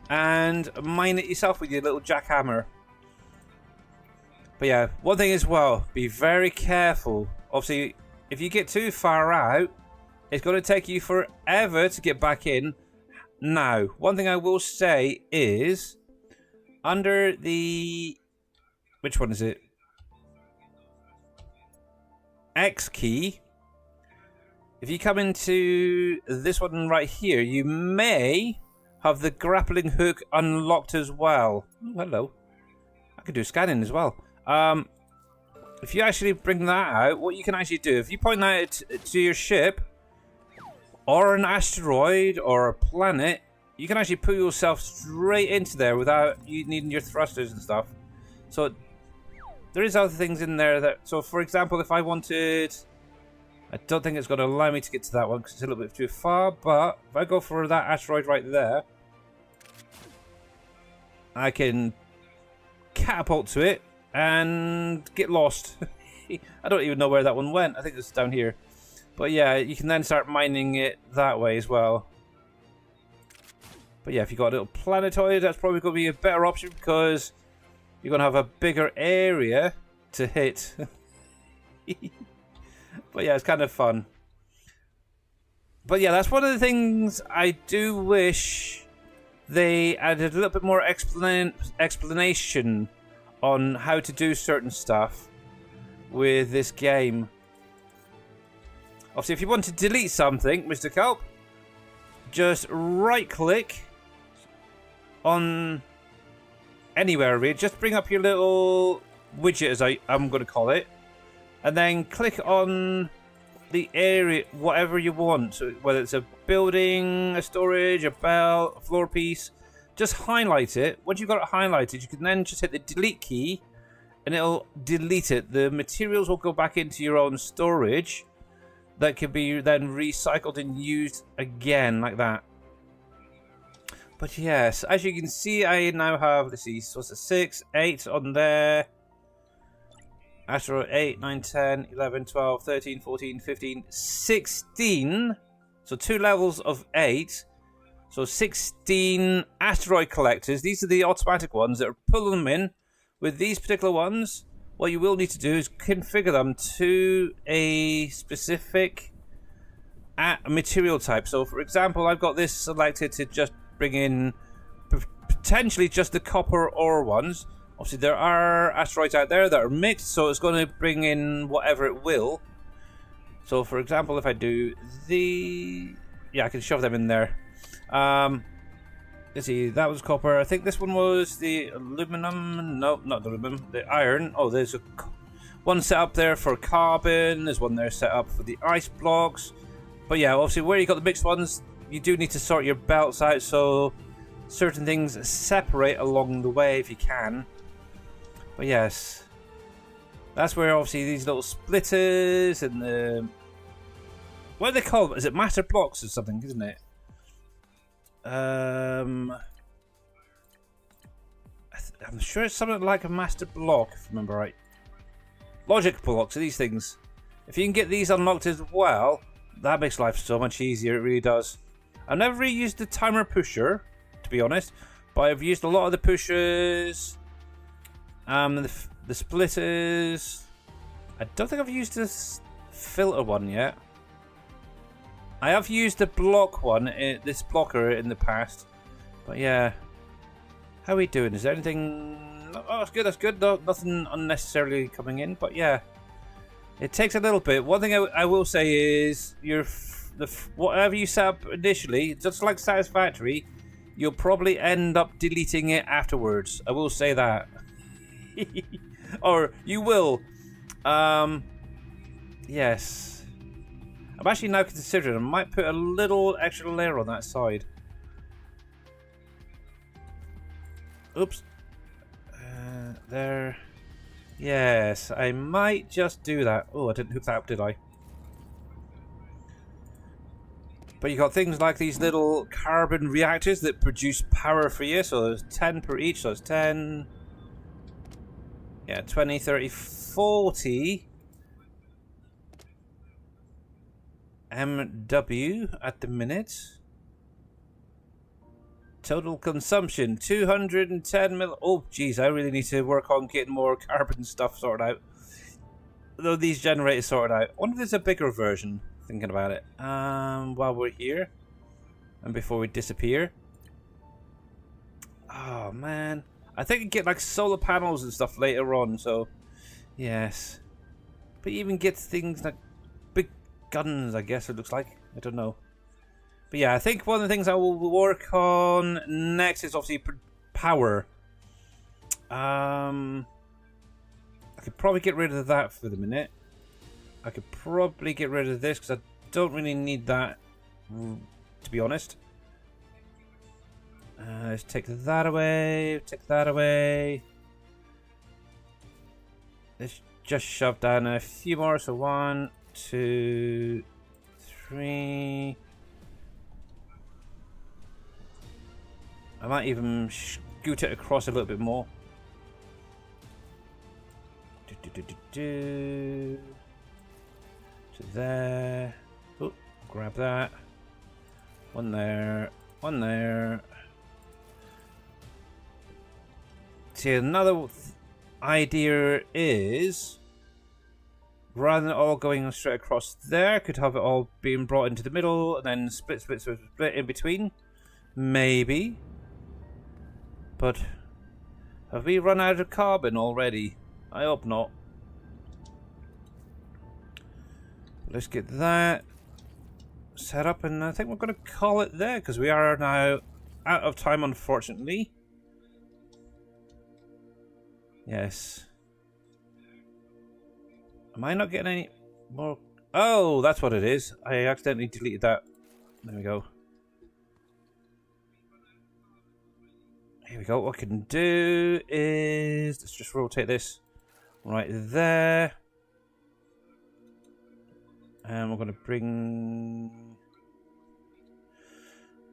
and mine it yourself with your little jackhammer. But yeah, one thing as well, be very careful. Obviously, if you get too far out, it's going to take you forever to get back in. Now, one thing I will say is, under the... which one is it? X key. If you come into this one right here, you may have the grappling hook unlocked as well. Oh, hello. I can do scanning as well. If you actually bring that out, what you can actually do, if you point that to your ship, or an asteroid, or a planet, you can actually put yourself straight into there without you needing your thrusters and stuff. So, there is other things in there that, so for example, if I wanted, I don't think it's going to allow me to get to that one because it's a little bit too far, but if I go for that asteroid right there, I can catapult to it and get lost. I don't even know where that one went. I think it's down here. But yeah, you can then start mining it that way as well. But yeah, if you've got a little planetoid, that's probably going to be a better option because you're going to have a bigger area to hit. But yeah, it's kind of fun. But yeah, that's one of the things I do wish they added a little bit more explanation on how to do certain stuff with this game. Obviously, if you want to delete something, Mr. Kelp, just right-click on anywhere really. Just bring up your little widget, as I'm going to call it, and then click on the area, whatever you want. So whether it's a building, a storage, a bell, a floor piece, just highlight it. Once you've got it highlighted, you can then just hit the delete key, and it'll delete it. The materials will go back into your own storage. that could be then recycled and used again like that. But yes, as you can see, I now have, let's see, so it's 6, 8 on there. Asteroid 8, 9, 10, 11, 12, 13, 14, 15, 16. So 2 levels of 8. So 16 asteroid collectors. These are the automatic ones that are pulling them in. With these particular ones, what you will need to do is configure them to a specific material type. So for example, I've got this selected to just bring in potentially just the copper ore ones. Obviously there are asteroids out there that are mixed, so it's going to bring in whatever it will. So for example, if I do I can shove them in there. Let's see, that was copper. I think this one was the aluminum. No, not the aluminum, the iron. Oh, there's one set up there for carbon. There's one there set up for the ice blocks. But yeah, obviously where you got the mixed ones, you do need to sort your belts out so certain things separate along the way if you can. But yes, that's where obviously these little splitters and the... What do they call them? Is it master blocks or something, isn't it? I'm sure it's something like a master block, if I remember right. Logic blocks are these things. If you can get these unlocked as well, that makes life so much easier, it really does. I've never really used the timer pusher, to be honest, but I've used a lot of the pushers, the splitters. I don't think I've used this filter one yet. I have used the block one, this blocker in the past, but yeah. How are we doing? Is there anything? Oh, that's good. That's good. No, nothing unnecessarily coming in, but yeah, it takes a little bit. One thing I will say is whatever you set up initially, just like Satisfactory, you'll probably end up deleting it afterwards. I will say that. Or you will. Yes. I'm actually now considering I might put a little extra layer on that side. Oops. There. Yes, I might just do that. Oh, I didn't hook that up, did I? But you got things like these little carbon reactors that produce power for you. So there's 10 per each. So it's 10. Yeah, 20, 30, 40. MW at the minute. Total consumption 210 mil. Oh, geez, I really need to work on getting more carbon stuff sorted out. Though these generators sorted out. I wonder if there's a bigger version. Thinking about it. While we're here, and before we disappear. Oh man, I think you get like solar panels and stuff later on. So, yes, but you even get things like big guns. I guess it looks like. I don't know. But yeah, I think one of the things I will work on next is obviously power. I could probably get rid of that for the minute. I could probably get rid of this because I don't really need that, to be honest. Let's take that away. Take that away. Let's just shove down a few more. So 1, 2, 3. I might even scoot it across a little bit more. So there. Oh, grab that. One there. One there. See, another idea is, rather than all going straight across there, could have it all being brought into the middle and then split in between. Maybe. But have we run out of carbon already? I hope not. Let's get that set up, and I think we're going to call it there because we are now out of time, unfortunately. Yes. Am I not getting any more? Oh, that's what it is. I accidentally deleted that. There we go. Here we go. What I can do is, let's just rotate this right there. And we're going to bring...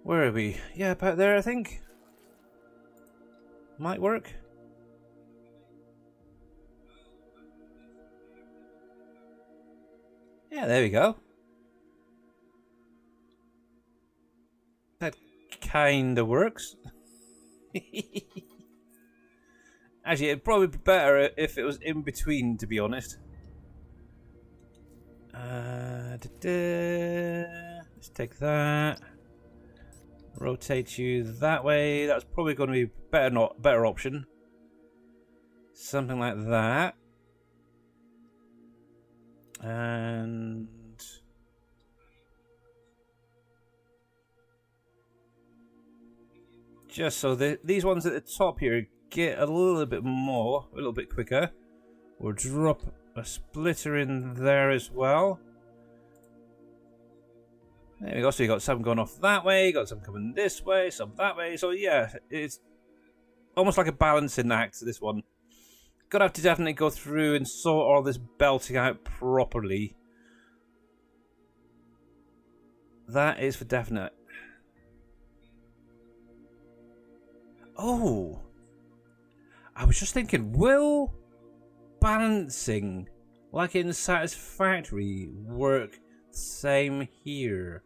Where are we? Yeah, about there, I think. Might work. Yeah, there we go. That kinda works. Actually, it'd probably be better if it was in between, to be honest. Let's take that. Rotate you that way. That's probably going to be better option. Something like that. And just so these ones at the top here get a little bit more, a little bit quicker. We'll drop a splitter in there as well. There we go. So you got some going off that way, you got some coming this way, some that way. So yeah, it's almost like a balancing act, this one. Gonna have to definitely go through and sort all this belting out properly. That is for definite. Oh, I was just thinking, will balancing, like in Satisfactory, work the same here?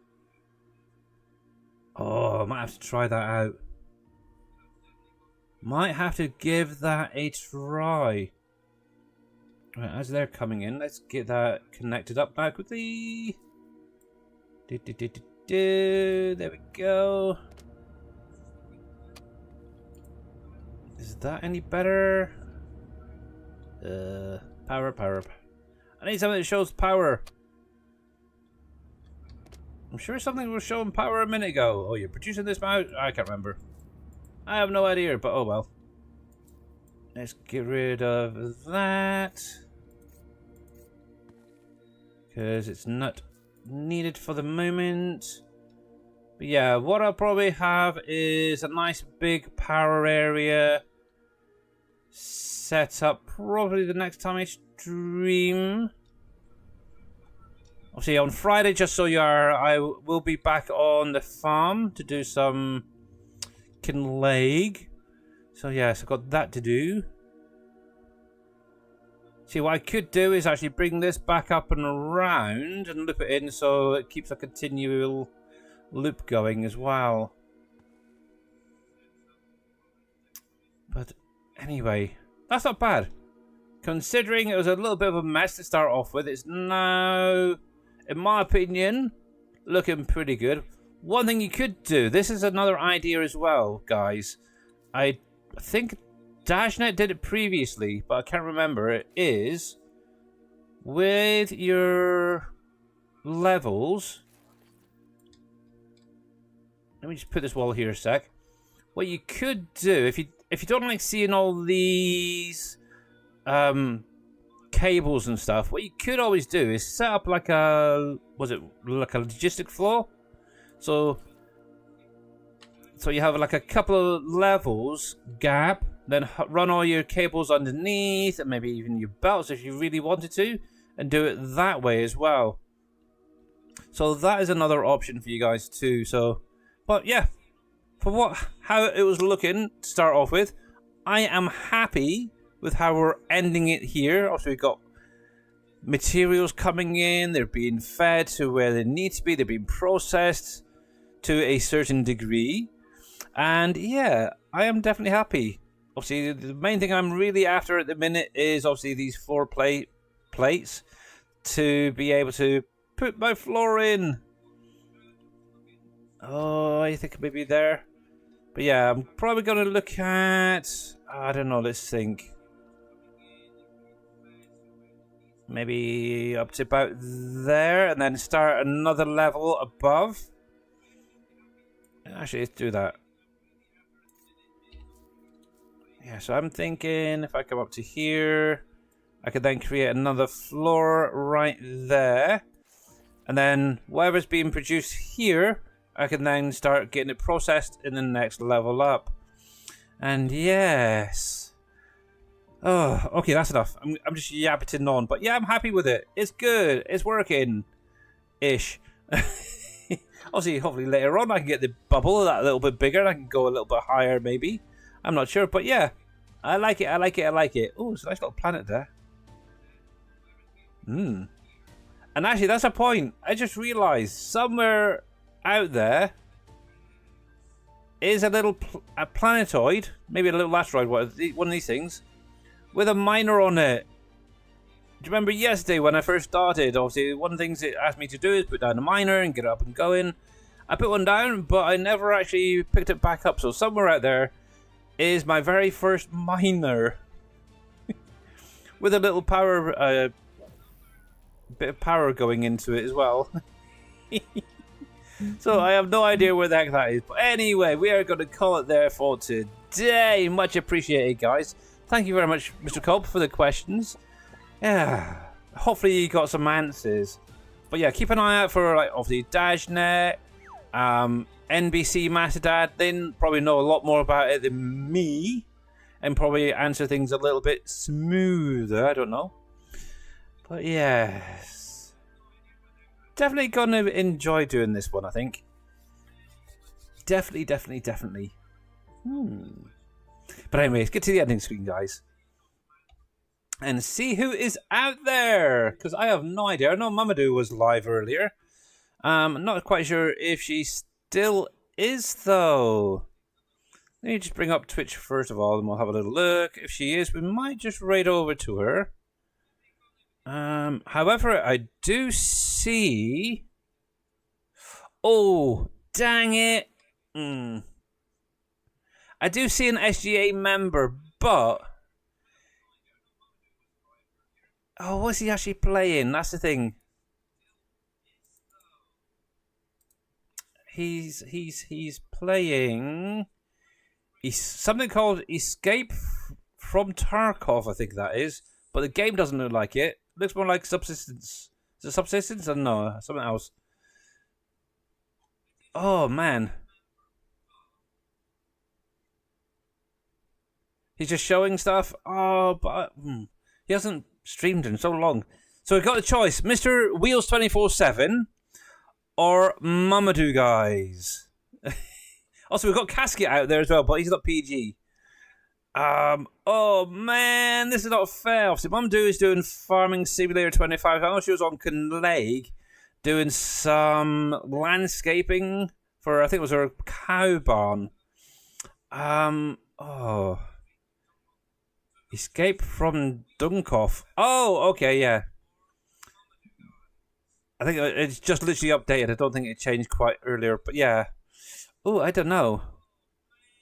Oh, I might have to try that out. Might have to give that a try. Right, as they're coming in, let's get that connected up now quickly. There we go. Is that any better? Power. I need something that shows power. I'm sure something was showing power a minute ago. Oh, you're producing this mouse? I can't remember. I have no idea, but oh well. Let's get rid of that. Because it's not needed for the moment. But yeah, what I'll probably have is a nice big power area set up probably the next time I stream. Obviously on Friday, just so you are, I will be back on the farm to do some leg. So yes, I've got that to do. See, what I could do is actually bring this back up and around and loop it in so it keeps a continual loop going as well. But anyway, that's not bad. Considering it was a little bit of a mess to start off with, it's now, in my opinion, looking pretty good. One thing you could do, this is another idea as well, guys. I think Dashnet did it previously, but I can't remember. It is with your levels. Let me just put this wall here a sec. What you could do, if you don't like seeing all these cables and stuff, what you could always do is set up like a logistic floor. So you have like a couple of levels gap, then run all your cables underneath, and maybe even your belts if you really wanted to, and do it that way as well. So that is another option for you guys too. So, but yeah, for how it was looking to start off with, I am happy with how we're ending it here. Also, we've got materials coming in, they're being fed to where they need to be, they're being processed to a certain degree, and yeah, I am definitely happy. Obviously, the main thing I'm really after at the minute is obviously these 4 plates to be able to put my floor in. Oh, I think maybe there. But yeah, I'm probably going to look at, I don't know, let's think. Maybe up to about there, and then start another level above. Actually, let's do that. Yeah, so I'm thinking if I come up to here, I could then create another floor right there. And then whatever's being produced here, I can then start getting it processed in the next level up. And yes. Oh, okay, that's enough. I'm just yappeting on. But yeah, I'm happy with it. It's good. It's working. Ish. Obviously, hopefully later on I can get the bubble that a little bit bigger and I can go a little bit higher maybe. I'm not sure, but yeah. I like it, I like it, I like it. Oh, it's a nice little planet there. And actually, that's a point. I just realised somewhere out there is a little a planetoid, maybe a little asteroid, one of these things, with a miner on it. Do you remember yesterday when I first started? Obviously, one of the things it asked me to do is put down a miner and get it up and going. I put one down, but I never actually picked it back up. So somewhere out there is my very first miner with a little power, bit of power going into it as well. So I have no idea where the heck that is. But anyway, we are going to call it there for today. Much appreciated, guys. Thank you very much, Mr. Culp, for the questions. Yeah, hopefully you got some answers. But yeah, keep an eye out for like obviously Dashnet, NBC Master Dad. They probably know a lot more about it than me, and probably answer things a little bit smoother. I don't know, but yes, definitely gonna enjoy doing this one. I think definitely. But anyway, let's get to the ending screen, guys. And see who is out there, because I have no idea. I know Mamadou was live earlier. I'm not quite sure if she still is, though. Let me just bring up Twitch first of all, and we'll have a little look. If she is, we might just raid over to her. However, I do see... Oh, dang it. I do see an SGA member, but... Oh, what's he actually playing? That's the thing. He's playing. He's something called Escape from Tarkov, I think that is. But the game doesn't look like it. Looks more like Subsistence. Is it Subsistence? I don't know. Something else. Oh man. He's just showing stuff. Oh, but he hasn't streamed in so long. So we've got the choice. Mr. Wheels 24/7 or Mamadou, guys. Also, we've got Casket out there as well, but he's not PG. Oh man, this is not fair. Obviously, Mamadou is doing Farming Simulator 25. I know she was on Lake doing some landscaping for, I think it was her cow barn. Oh. Escape from Dunkov. Oh, okay, yeah. I think it's just literally updated. I don't think it changed quite earlier, but yeah. Oh, I don't know.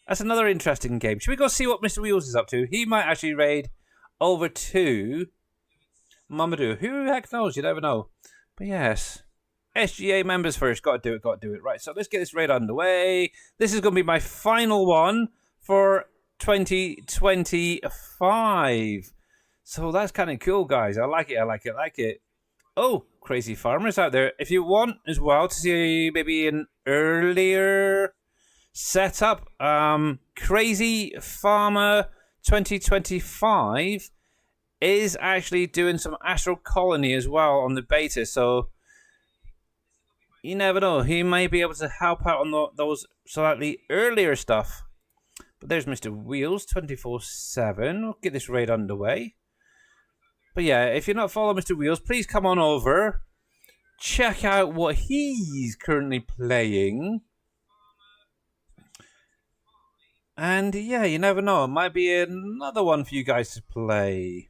That's another interesting game. Should we go see what Mr. Wheels is up to? He might actually raid over to Mamadou. Who the heck knows? You never know. But yes. SGA members first. Got to do it. Right, so let's get this raid underway. This is going to be my final one for 2025. So that's kind of cool, guys. I like it. Oh, crazy farmers out there. If you want as well to see maybe an earlier setup, Crazy Farmer 2025 is actually doing some Astral Colony as well on the beta. So you never know. He may be able to help out on those slightly earlier stuff. But there's Mr. Wheels 24/7. We'll get this raid underway. But yeah, if you're not following Mr. Wheels, please come on over. Check out what he's currently playing. And yeah, you never know. It might be another one for you guys to play.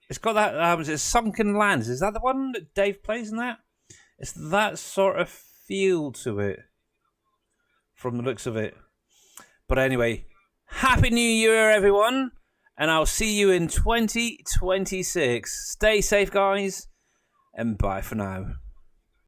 It's got that, it's Sunken Lands. Is that the one that Dave plays in that? It's that sort of feel to it, from the looks of it. But anyway, Happy New Year, everyone. And I'll see you in 2026. Stay safe, guys. And bye for now.